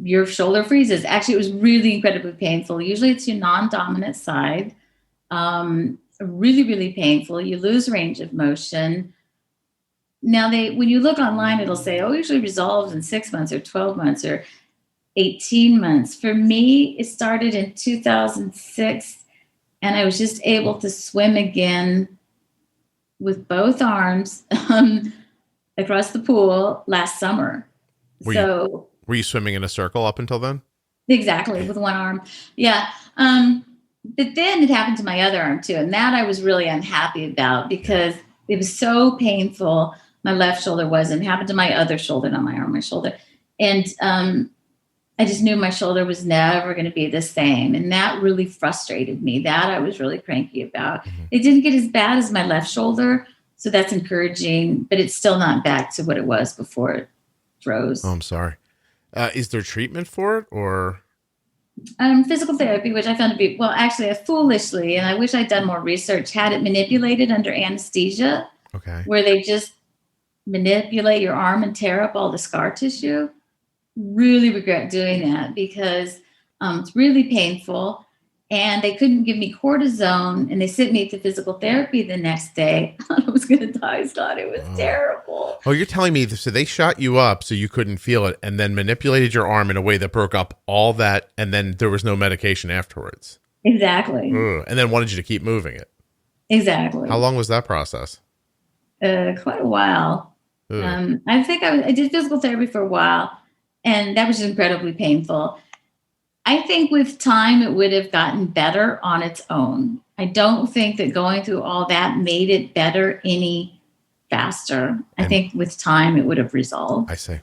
Your shoulder freezes. Actually, it was really incredibly painful. Usually it's your non-dominant side. Really, really painful. You lose range of motion. Now, when you look online, it'll say, usually resolves in 6 months or 12 months or 18 months. For me, it started in 2006, and I was just able to swim again with both arms across the pool last summer. Were you swimming in a circle up until then? Exactly, with one arm. Yeah. But then it happened to my other arm too. And that I was really unhappy about because it was so painful. My left shoulder wasn't. It happened to my other shoulder, not my arm, my shoulder. And I just knew my shoulder was never going to be the same. And that really frustrated me. That I was really cranky about. Mm-hmm. It didn't get as bad as my left shoulder. So that's encouraging, but it's still not back to what it was before it froze. Oh, I'm sorry. Is there treatment for it or? Physical therapy, which I found to be, well, actually, I foolishly, and I wish I'd done more research, had it manipulated under anesthesia, where they just manipulate your arm and tear up all the scar tissue. Really regret doing that because it's really painful. And they couldn't give me cortisone, and they sent me to physical therapy the next day. I thought I was going to die, Scott. It was terrible. Oh, you're telling me, so they shot you up so you couldn't feel it and then manipulated your arm in a way that broke up all that, and then there was no medication afterwards. Exactly. Ugh. And then wanted you to keep moving it. Exactly. How long was that process? Quite a while. I think I did physical therapy for a while, and that was incredibly painful. I think with time, it would have gotten better on its own. I don't think that going through all that made it better any faster. I think with time, it would have resolved. I see.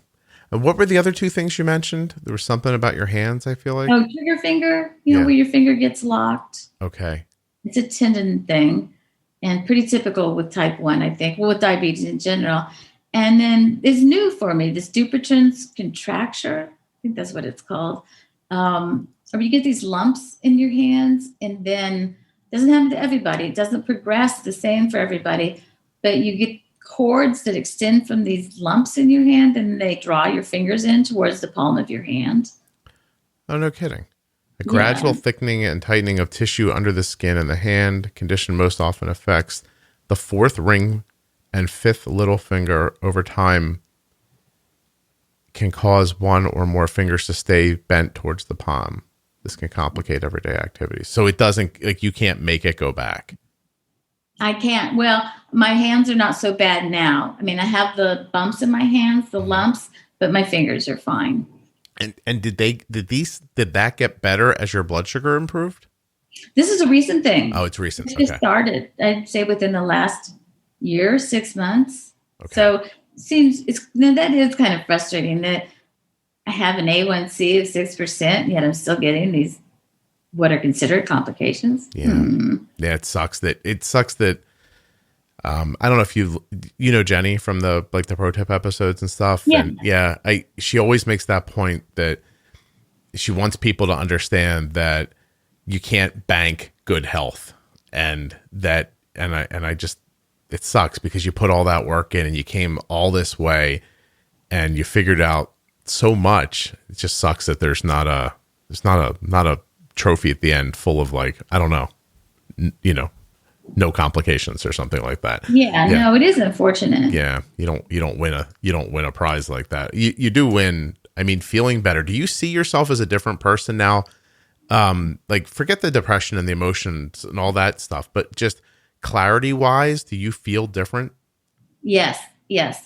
And what were the other two things you mentioned? There was something about your hands, I feel like. Oh, trigger finger, where your finger gets locked. Okay. It's a tendon thing and pretty typical with type 1, I think. Well, with diabetes in general. And then it's new for me, this Dupertren's Contracture. I think that's what it's called. Or you get these lumps in your hands, and then it doesn't happen to everybody. It doesn't progress the same for everybody, but you get cords that extend from these lumps in your hand, and they draw your fingers in towards the palm of your hand. Oh, no kidding. A gradual thickening and tightening of tissue under the skin in the hand. Condition most often affects the fourth ring and fifth little finger. Over time can cause one or more fingers to stay bent towards the palm. This can complicate everyday activities. So it doesn't, like, you can't make it go back. I can't. Well, my hands are not so bad now. I mean, I have the bumps in my hands, the lumps, but my fingers are fine. And did that get better as your blood sugar improved? This is a recent thing. Oh, it's recent. It just started, I'd say, within the last year, 6 months. Okay. So that is kind of frustrating that I have an A1C of 6%, yet I'm still getting these what are considered complications. Yeah. Yeah. It sucks that I don't know if you know Jenny from the pro tip episodes and stuff. Yeah. And she always makes that point that she wants people to understand that you can't bank good health, and I just, it sucks because you put all that work in and you came all this way and you figured out so much. It just sucks that there's not a trophy at the end full of, like, I don't know, no complications or something like that. Yeah, no, it is unfortunate. Yeah. You don't win a prize like that. You do win. I mean, feeling better. Do you see yourself as a different person now? Like, forget the depression and the emotions and all that stuff, but just clarity wise, do you feel different? Yes.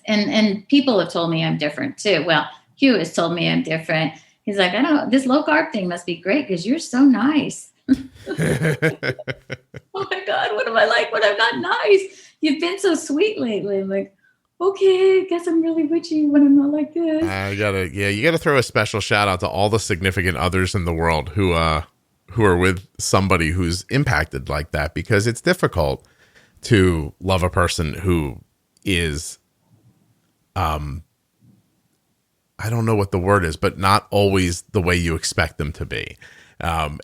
And people have told me I'm different too. Well, Hugh has told me I'm different. He's like, I don't know, this low carb thing must be great because you're so nice. Oh my God, what am I like when I'm not nice? You've been so sweet lately. I'm like, okay, I guess I'm really witchy when I'm not like this. You gotta throw a special shout out to all the significant others in the world who are with somebody who's impacted like that, because it's difficult to love a person who is, I don't know what the word is, but not always the way you expect them to be. I'm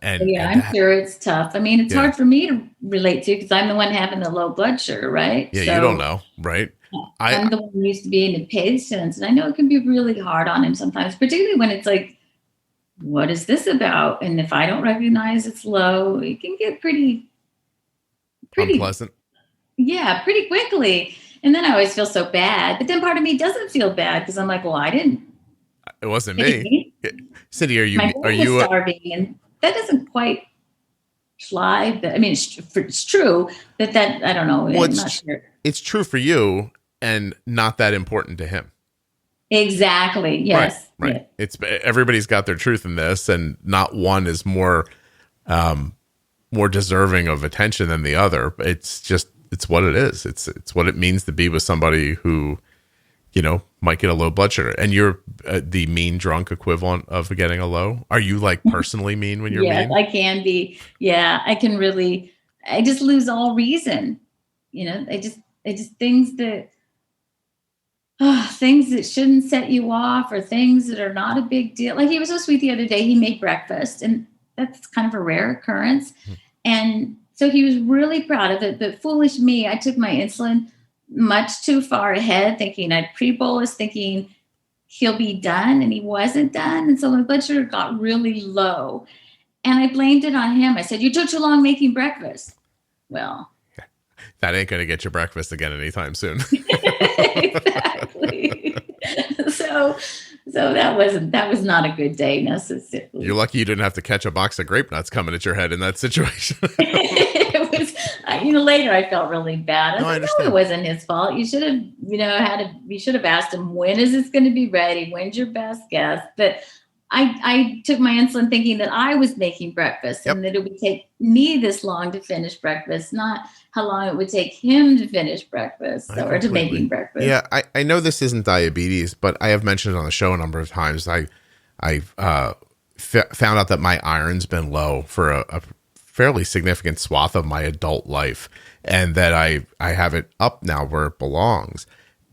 sure it's tough. I mean, it's hard for me to relate to because I'm the one having the low blood sugar, right? Yeah, so, you don't know, right? I'm the one who used to be in the patients, and I know it can be really hard on him sometimes, particularly when it's like, what is this about? And if I don't recognize it's low, it can get pretty unpleasant. Yeah, pretty quickly. And then I always feel so bad. But then part of me doesn't feel bad because I'm like, well, I didn't. It wasn't me. Cindy, are you starving? And that doesn't quite fly. But I mean, it's true that I don't know. Well, I'm not sure. It's true for you and not that important to him. Exactly. Yes. Right. Yes. Everybody's got their truth in this, and not one is more more deserving of attention than the other. It's what it is. It's what it means to be with somebody who, might get a low blood sugar. And you're the mean drunk equivalent of getting a low. Are you like personally mean when you're mean? Yes, I can be. Yeah, I can really, I just lose all reason. I just things that shouldn't set you off, or things that are not a big deal. Like, he was so sweet the other day. He made breakfast, and that's kind of a rare occurrence. And so he was really proud of it. But foolish me, I took my insulin much too far ahead, thinking I'd pre-bolus, thinking he'll be done, and he wasn't done. And so my blood sugar got really low, and I blamed it on him. I said, "You took too long making breakfast." Well, that ain't going to get you breakfast again anytime soon. Exactly. So that was not a good day necessarily. You're lucky you didn't have to catch a box of grape nuts coming at your head in that situation. It was, later I felt really bad. I understand. It wasn't his fault. You should have, you should have asked him, when is this going to be ready? When's your best guess? But I took my insulin thinking that I was making breakfast, and that it would take me this long to finish breakfast, not how long it would take him to finish breakfast or to making breakfast. Yeah, I know this isn't diabetes, but I have mentioned it on the show a number of times. I found out that my iron's been low for a fairly significant swath of my adult life, and that I have it up now where it belongs.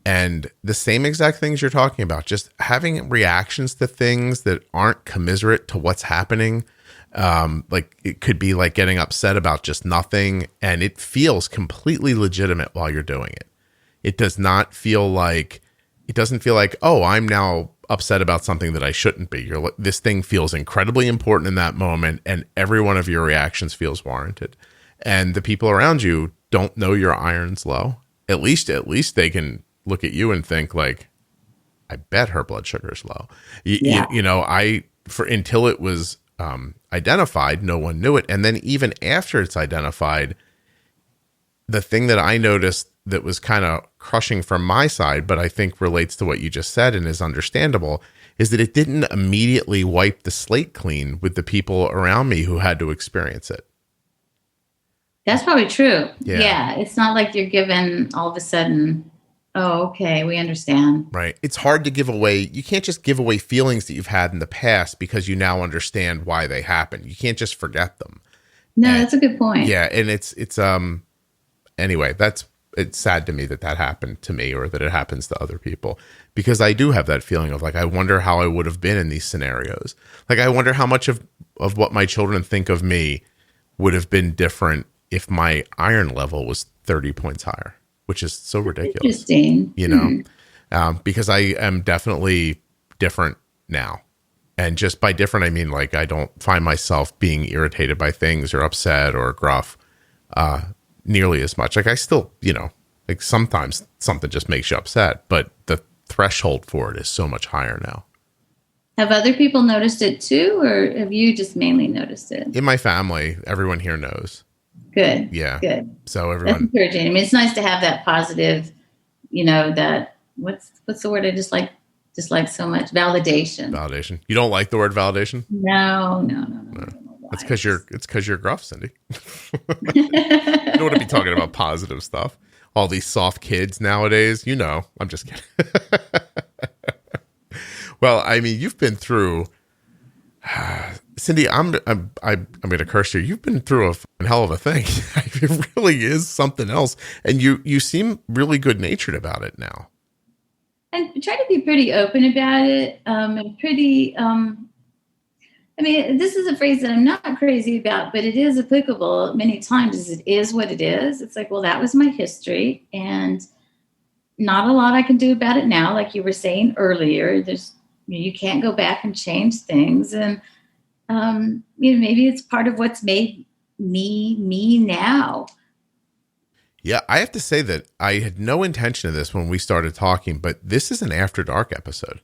And the same exact things you're talking about, just having reactions to things that aren't commiserate to what's happening. Like, it could be like getting upset about just nothing, and it feels completely legitimate while you're doing it. It doesn't feel like, oh, I'm now upset about something that I shouldn't be. This thing feels incredibly important in that moment, and every one of your reactions feels warranted. And the people around you don't know your iron's low. At least they can look at you and think like, I bet her blood sugar is low. Until it was identified, no one knew it. And then even after it's identified, the thing that I noticed that was kind of crushing from my side, but I think relates to what you just said and is understandable, is that it didn't immediately wipe the slate clean with the people around me who had to experience it. That's probably true. Yeah. It's not like you're given all of a sudden, oh, okay, we understand. Right. It's hard to give away. You can't just give away feelings that you've had in the past because you now understand why they happened. You can't just forget them. No, that's a good point. Yeah. And it's anyway, it's sad to me that happened to me, or that it happens to other people, because I do have that feeling of like, I wonder how I would have been in these scenarios. Like, I wonder how much of what my children think of me would have been different if my iron level was 30 points higher, which is so ridiculous. Interesting. Because I am definitely different now. And just by different, I mean, like, I don't find myself being irritated by things or upset or gruff nearly as much. Like, I still, like, sometimes something just makes you upset, but the threshold for it is so much higher now. Have other people noticed it too, or have you just mainly noticed it? In my family, everyone here knows. Good. Yeah. Good. So everyone. That's encouraging. I mean, it's nice to have that positive, that what's the word I dislike so much? Validation. Validation. You don't like the word validation? No. It's because you're gruff, Cindy. You don't want to be talking about positive stuff. All these soft kids nowadays, I'm just kidding. Well, I mean, you've been through, Cindy. I'm going to curse you. You've been through a hell of a thing. It really is something else, and you seem really good natured about it now. And try to be pretty open about it, and pretty. I mean, this is a phrase that I'm not crazy about, but it is applicable many times. It is what it is. It's like, well, that was my history, and not a lot I can do about it now. Like you were saying earlier, you can't go back and change things, and maybe it's part of what's made me now. Yeah, I have to say that I had no intention of this when we started talking, but this is an After Dark episode.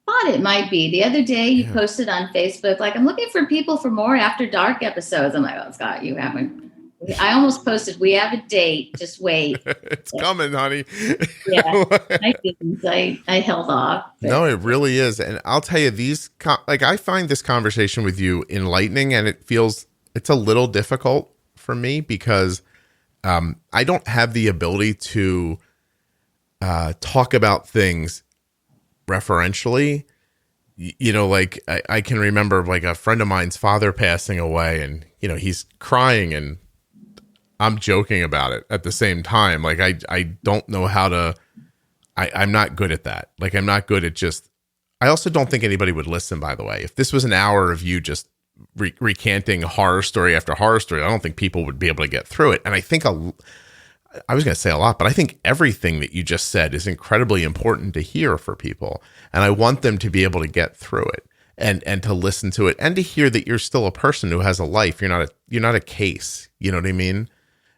Thought it might be. The other day you posted on Facebook, like, I'm looking for people for more After Dark episodes. I'm like, oh, Scott, you haven't. I almost posted, we have a date. Just wait. It's coming, honey. Yeah, I didn't. I held off. But. No, it really is. And I'll tell you, I find this conversation with you enlightening, and it feels it's a little difficult for me because I don't have the ability to talk about things referentially. Like I can remember like a friend of mine's father passing away, and he's crying and I'm joking about it at the same time. Like I don't know how to. I'm not good at that. Like I'm not good at just. I also don't think anybody would listen. By the way, if this was an hour of you just recanting horror story after horror story, I don't think people would be able to get through it. And I think I was going to say a lot, but I think everything that you just said is incredibly important to hear for people. And I want them to be able to get through it and to listen to it and to hear that you're still a person who has a life. You're not a case. You know what I mean?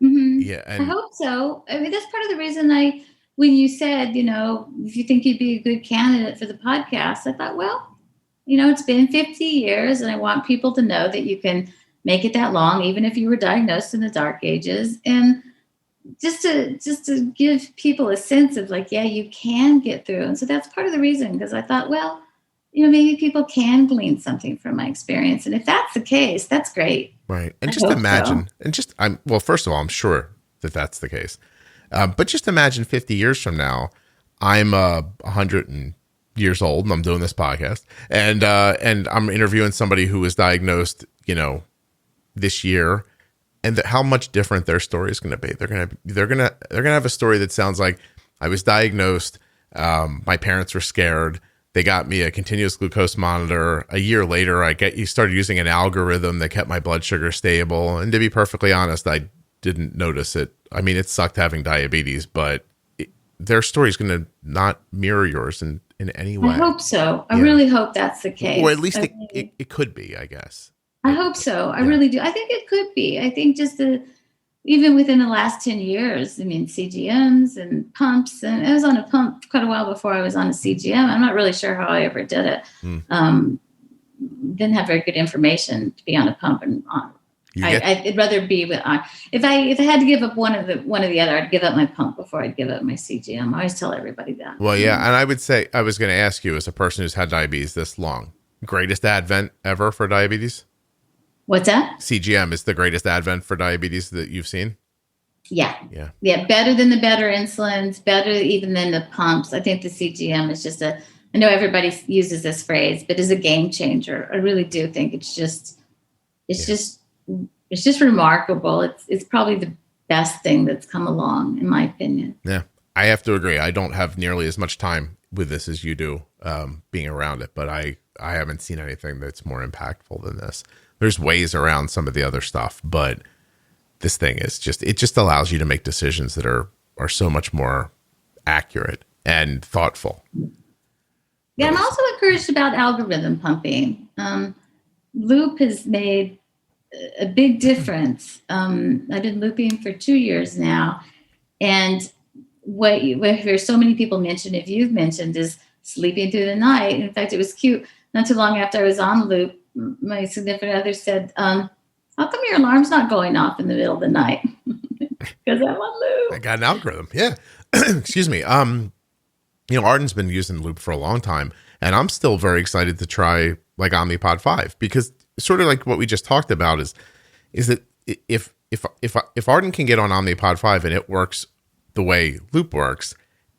Mm-hmm. Yeah. And I hope so. I mean, that's part of the reason when you said, if you think you'd be a good candidate for the podcast, I thought, well, it's been 50 years and I want people to know that you can make it that long, even if you were diagnosed in the dark ages. And just to give people a sense of like, yeah, you can get through. And so that's part of the reason, because I thought, well, maybe people can glean something from my experience. And if that's the case, that's great. Right. And just imagine, so. First of all, I'm sure that that's the case. But just imagine 50 years from now, I'm 100 years old and I'm doing this podcast and I'm interviewing somebody who was diagnosed, this year. And how much different their story is going to be. They're going to have a story that sounds like I was diagnosed. My parents were scared. They got me a continuous glucose monitor. A year later, you started using an algorithm that kept my blood sugar stable. And to be perfectly honest, I didn't notice it. I mean, it sucked having diabetes, but their story is going to not mirror yours in any way. I hope so. I really hope that's the case. Or at least it could be, I guess. I hope so. I really do. I think it could be. I think just even within the last 10 years, I mean, CGMs and pumps, and I was on a pump quite a while before I was on a CGM. I'm not really sure how I ever did it. Didn't have very good information to be on a pump and on. I'd rather be with if I had to give up one or the other, I'd give up my pump before I'd give up my CGM. I always tell everybody that. Well, yeah, and I would say I was going to ask you, as a person who's had diabetes this long, greatest advent ever for diabetes? What's that? CGM is the greatest advent for diabetes that you've seen? Yeah. Better than the better insulins, better even than the pumps. I think the CGM is just I know everybody uses this phrase, but is a game changer. I really do think it's just remarkable. It's probably the best thing that's come along, in my opinion. Yeah, I have to agree. I don't have nearly as much time with this as you do, being around it, but I haven't seen anything that's more impactful than this. There's ways around some of the other stuff, but this thing is it just allows you to make decisions that are so much more accurate and thoughtful. Yeah, I'm also encouraged about algorithm pumping. Loop has made a big difference. I've been looping for 2 years now. And what you hear so many people mention, if you've mentioned, is sleeping through the night. In fact, it was cute. Not too long after I was on Loop, my significant other said, how come your alarm's not going off in the middle of the night? Because I'm on Loop. I got an algorithm. Yeah. Excuse me. Arden's been using Loop for a long time, and I'm still very excited to try like Omnipod 5, because sort of like what we just talked about is that if Arden can get on Omnipod 5 and it works the way Loop works,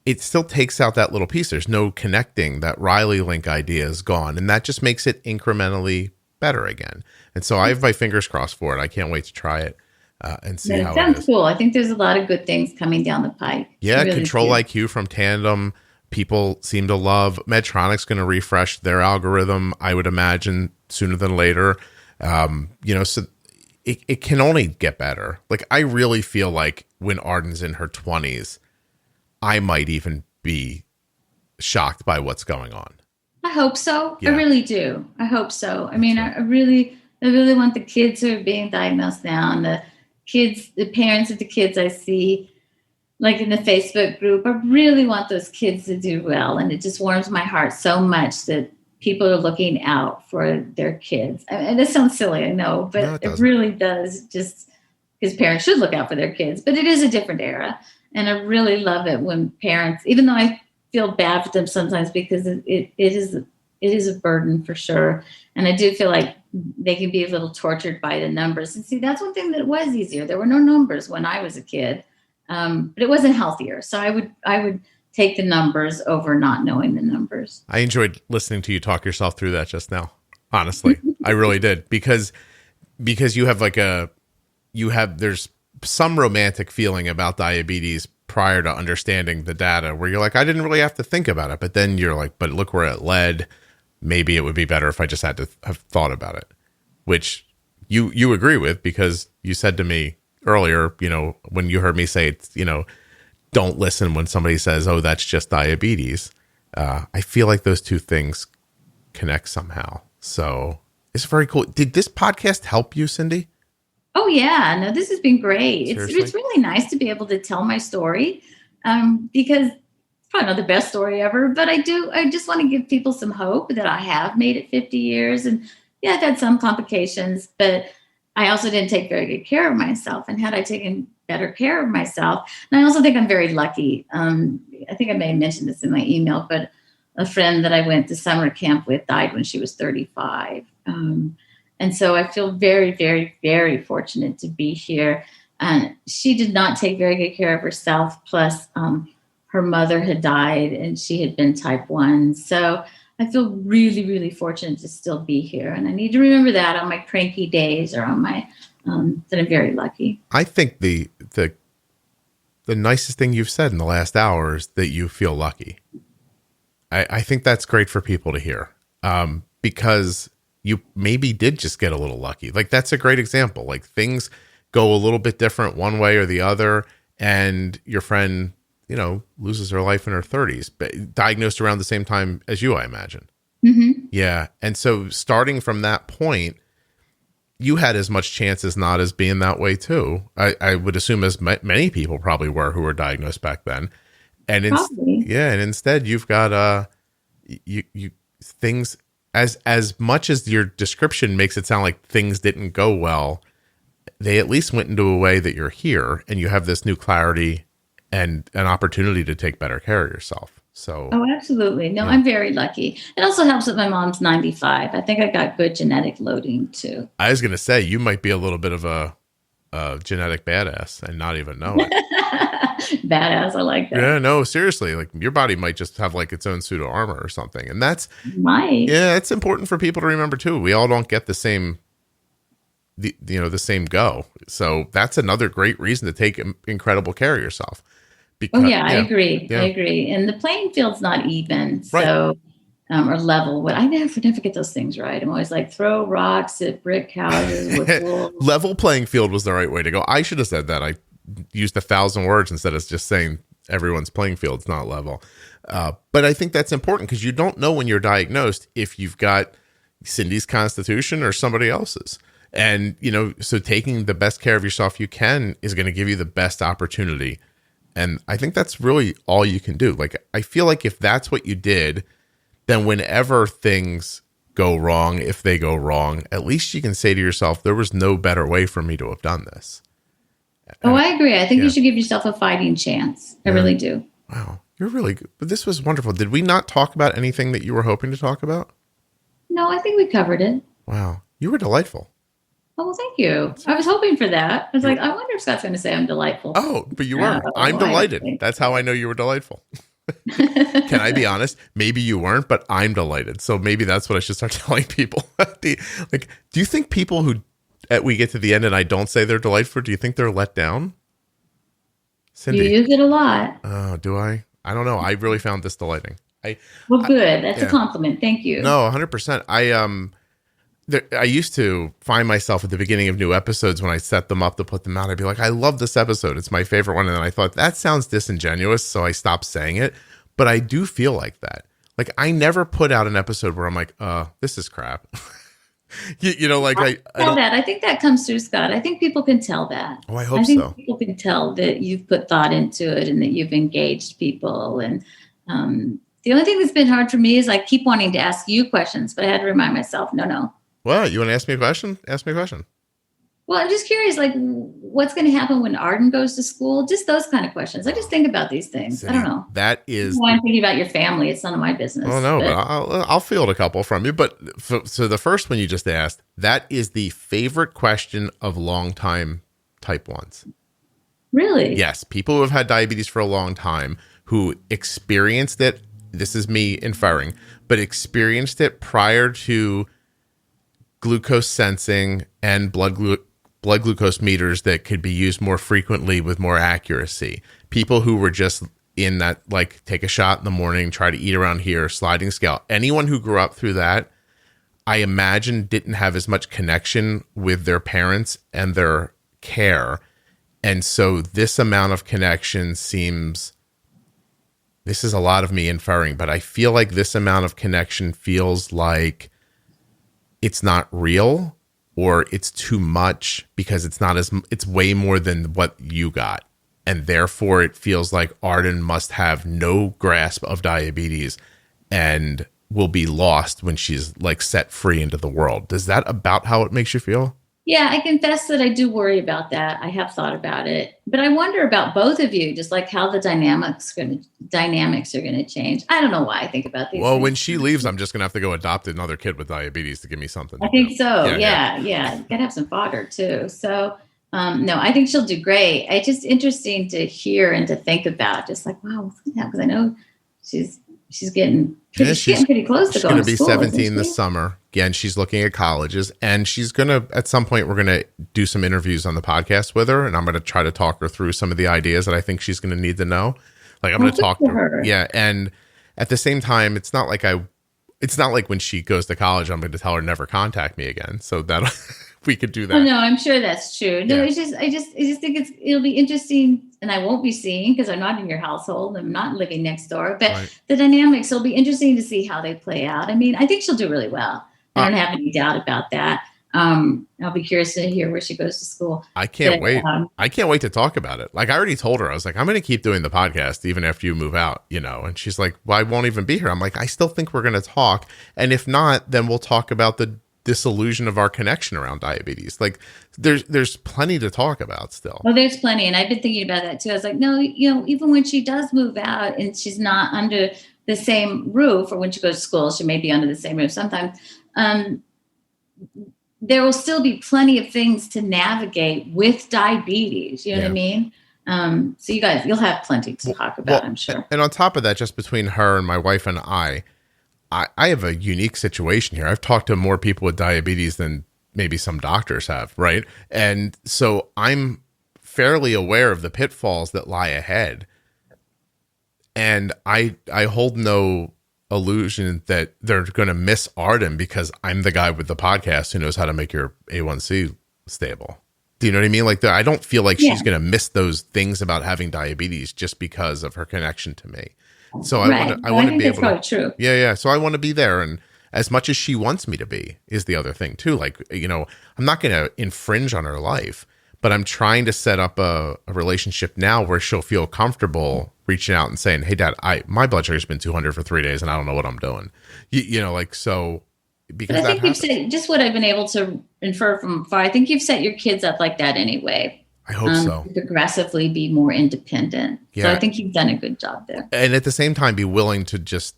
it still takes out that little piece. There's no connecting. That Riley link idea is gone, and that just makes it incrementally better again. And so I have my fingers crossed for it. I can't wait to try it and see how it sounds is. Cool. I think there's a lot of good things coming down the pipe. Yeah, really Control IQ from Tandem, people seem to love. Medtronic's going to refresh their algorithm, I would imagine, sooner than later. So it can only get better. Like, I really feel like when Arden's in her 20s, I might even be shocked by what's going on. I hope so. Yeah. I really do. I hope so. I mean, I really want the kids who are being diagnosed now, and the parents of the kids I see, like in the Facebook group, I really want those kids to do well. And it just warms my heart so much that people are looking out for their kids. And it sounds silly, I know, but no, it really does, just because parents should look out for their kids. But it is a different era. And I really love it when parents, even though I feel bad for them sometimes, because it is it is a burden for sure. And I do feel like they can be a little tortured by the numbers. And see, that's one thing that was easier. There were no numbers when I was a kid, but it wasn't healthier. So I would take the numbers over not knowing the numbers. I enjoyed listening to you talk yourself through that just now. Honestly, I really did, because you have there's some romantic feeling about diabetes prior to understanding the data, where you're like, I didn't really have to think about it. But then you're like, but look where it led. Maybe it would be better if I just had to have thought about it, which you agree with, because you said to me earlier, when you heard me say it's, don't listen when somebody says, oh, that's just diabetes. I feel like those two things connect somehow. So it's very cool. Did this podcast help you, Cindy? Oh yeah, no, this has been great. Seriously? It's really nice to be able to tell my story, because it's probably not the best story ever, but I just want to give people some hope that I have made it 50 years. And yeah, I've had some complications, but I also didn't take very good care of myself. And had I taken better care of myself, and I also think I'm very lucky. I think I may have mentioned this in my email, but a friend that I went to summer camp with died when she was 35. And so I feel very, very, very fortunate to be here. And she did not take very good care of herself. Plus, her mother had died and she had been type 1. So I feel really, really fortunate to still be here. And I need to remember that on my cranky days, or on my, that I'm very lucky. I think the nicest thing you've said in the last hour is that you feel lucky. I think that's great for people to hear, because you maybe did just get a little lucky. Like, that's a great example. Like, things go a little bit different one way or the other, and your friend, loses her life in her 30s, but diagnosed around the same time as you, I imagine. Mm-hmm. Yeah. And so starting from that point, you had as much chance as not as being that way too. I would assume as many people probably were who were diagnosed back then. And and instead you've got you things, as much as your description makes it sound like things didn't go well, they at least went into a way that you're here and you have this new clarity and an opportunity to take better care of yourself. So, oh, absolutely. No, yeah. I'm very lucky. It also helps that my mom's 95. I think I got good genetic loading too. I was going to say, you might be a little bit of a genetic badass and not even know it. Badass. I like that. Yeah, no, seriously. Like, your body might just have like its own suit of armor or something. And that's, it's important for people to remember too. We all don't get the same, the same go. So that's another great reason to take incredible care of yourself. Because, I agree. Yeah. I agree. And the playing field's not even, so, or level. What I never get those things right. I'm always like, throw rocks at brick houses with wolves. Level playing field was the right way to go. I should have said that. I used 1,000 words instead of just saying everyone's playing field's not level. But I think that's important, because you don't know when you're diagnosed if you've got Cindy's constitution or somebody else's. And, so taking the best care of yourself you can is going to give you the best opportunity. And I think that's really all you can do. Like, I feel like if that's what you did, then whenever things go wrong, if they go wrong, at least you can say to yourself, there was no better way for me to have done this. Oh, I agree. I think you should give yourself a fighting chance. I really do. Wow. You're really good. But this was wonderful. Did we not talk about anything that you were hoping to talk about? No, I think we covered it. Wow. You were delightful. Oh, well, thank you. I was hoping for that. I was like, I wonder if Scott's going to say I'm delightful. Oh, but you weren't. I'm delighted. That's how I know you were delightful. Can I be honest? Maybe you weren't, but I'm delighted. So maybe that's what I should start telling people. Do you think people who we get to the end and I don't say they're delightful, do you think they're let down? Cindy. You use it a lot. Oh, do I? I don't know. I really found this delighting. Well, good. That's a compliment. Thank you. No, 100%. I used to find myself at the beginning of new episodes, when I set them up to put them out, I'd be like, I love this episode. It's my favorite one. And then I thought, that sounds disingenuous, so I stopped saying it. But I do feel like that. Like, I never put out an episode where I'm like, this is crap. I think that comes through, Scott. I think people can tell that. Oh, I hope so. People can tell that you've put thought into it and that you've engaged people. And the only thing that's been hard for me is I keep wanting to ask you questions, but I had to remind myself, no. What? You want to ask me a question? Ask me a question. Well, I'm just curious, like, what's going to happen when Arden goes to school? Just those kind of questions. I just think about these things. I don't know. That is why I'm thinking about your family. It's none of my business. Oh no, but I'll field a couple from you. But so the first one you just asked, that is the favorite question of longtime type 1s. Really? Yes, people who have had diabetes for a long time who experienced it. This is me inferring, but experienced it prior to glucose sensing and blood glucose meters that could be used more frequently with more accuracy. People who were just in that, like, take a shot in the morning, try to eat around here, sliding scale. Anyone who grew up through that, I imagine, didn't have as much connection with their parents and their care. And so this amount of connection seems, this is a lot of me inferring, but I feel like this amount of connection feels like it's not real, or it's too much because it's way more than what you got. And therefore it feels like Arden must have no grasp of diabetes and will be lost when she's like set free into the world. Is that about how it makes you feel? Yeah, I confess that I do worry about that. I have thought about it, but I wonder about both of you, just like how the dynamics are going to change. I don't know why I think about these. Well, things. when she leaves, I'm just going to have to go adopt another kid with diabetes to give me something. I think so. Yeah. Got to have some fodder too. So, no, I think she'll do great. It's just interesting to hear and to think about. Just like, wow, because I know she's getting pretty close to going to school. She's going to be 17 this summer. Again, she's looking at colleges, and she's going to, at some point, we're going to do some interviews on the podcast with her, and I'm going to try to talk her through some of the ideas that I think she's going to need to know. Like, I'm going to talk to her. Yeah. And at the same time, it's not like when she goes to college, I'm going to tell her never contact me again. So that we could do that. Oh, no, I'm sure that's true. No, it's just, I just think it'll be interesting, and I won't be seeing, because I'm not in your household. I'm not living next door, but the dynamics will be interesting to see how they play out. I mean, I think she'll do really well. I don't have any doubt about that. I'll be curious to hear where she goes to school. I can't wait. I can't wait to talk about it. Like, I already told her, I was like, I'm going to keep doing the podcast even after you move out, and she's like, well, I won't even be here. I'm like, I still think we're going to talk. And if not, then we'll talk about the disillusion of our connection around diabetes. Like, there's plenty to talk about still. Well, there's plenty. And I've been thinking about that too. I was like, no, even when she does move out and she's not under the same roof, or when she goes to school, she may be under the same roof sometimes. There will still be plenty of things to navigate with diabetes. You know what I mean? So you guys, you'll have plenty to talk about, I'm sure. And on top of that, just between her and my wife and I have a unique situation here. I've talked to more people with diabetes than maybe some doctors have, right? And so I'm fairly aware of the pitfalls that lie ahead. And I hold no illusion that they're going to miss Arden because I'm the guy with the podcast who knows how to make your A1C stable. Do you know what I mean? Like, I don't feel like she's going to miss those things about having diabetes just because of her connection to me. So I want to be able to. True. Yeah. So I want to be there, and as much as she wants me to be is the other thing too. Like, I'm not going to infringe on her life, but I'm trying to set up a relationship now where she'll feel comfortable reaching out and saying, "Hey, Dad, my blood sugar's been 200 for 3 days, and I don't know what I'm doing." So. Because but I think you've said, just what I've been able to infer from far, I think you've set your kids up like that anyway. I hope so. To progressively be more independent. Yeah. So I think you've done a good job there. And at the same time, be willing to just,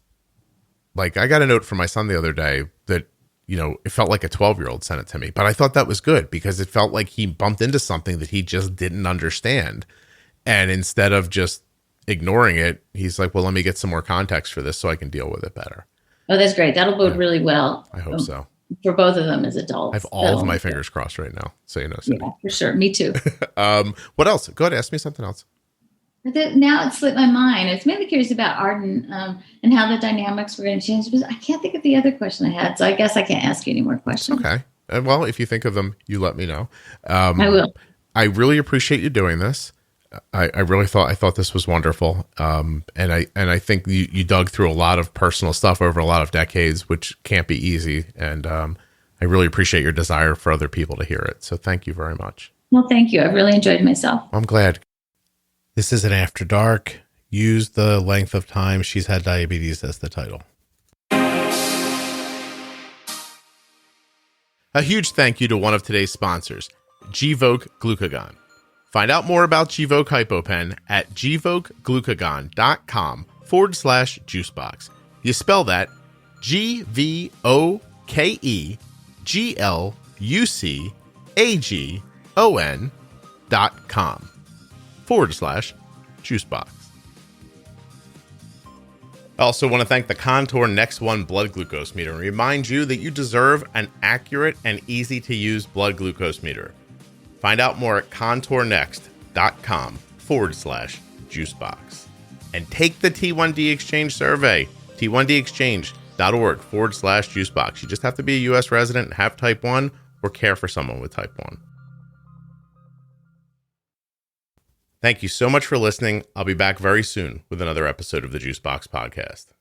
like, I got a note from my son the other day that, it felt like a 12-year-old sent it to me. But I thought that was good because it felt like he bumped into something that he just didn't understand. And instead of just ignoring it, he's like, well, let me get some more context for this so I can deal with it better. Oh, that's great. That'll bode really well. I hope so. For both of them as adults. I have all of my fingers crossed right now. So, Cindy. Yeah, for sure. Me too. What else? Go ahead. Ask me something else. Now it slipped my mind. It's mainly curious about Arden and how the dynamics were going to change. But I can't think of the other question I had. So I guess I can't ask you any more questions. Okay. Well, if you think of them, you let me know. I will. I really appreciate you doing this. I thought this was wonderful. And I think you dug through a lot of personal stuff over a lot of decades, which can't be easy. And I really appreciate your desire for other people to hear it. So thank you very much. Well, thank you. I've really enjoyed myself. I'm glad. This is an After Dark. Use the length of time she's had diabetes as the title. A huge thank you to one of today's sponsors, Gvoke Glucagon. Find out more about Gvoke HypoPen at gvokeglucagon.com/juicebox. You spell that GVOKEGLUCAGON.com/juicebox. I also want to thank the Contour Next One blood glucose meter and remind you that you deserve an accurate and easy to use blood glucose meter. Find out more at contournext.com/juicebox. And take the T1D Exchange survey, t1dexchange.org/juicebox. You just have to be a U.S. resident and have type 1 or care for someone with type 1. Thank you so much for listening. I'll be back very soon with another episode of the Juicebox Podcast.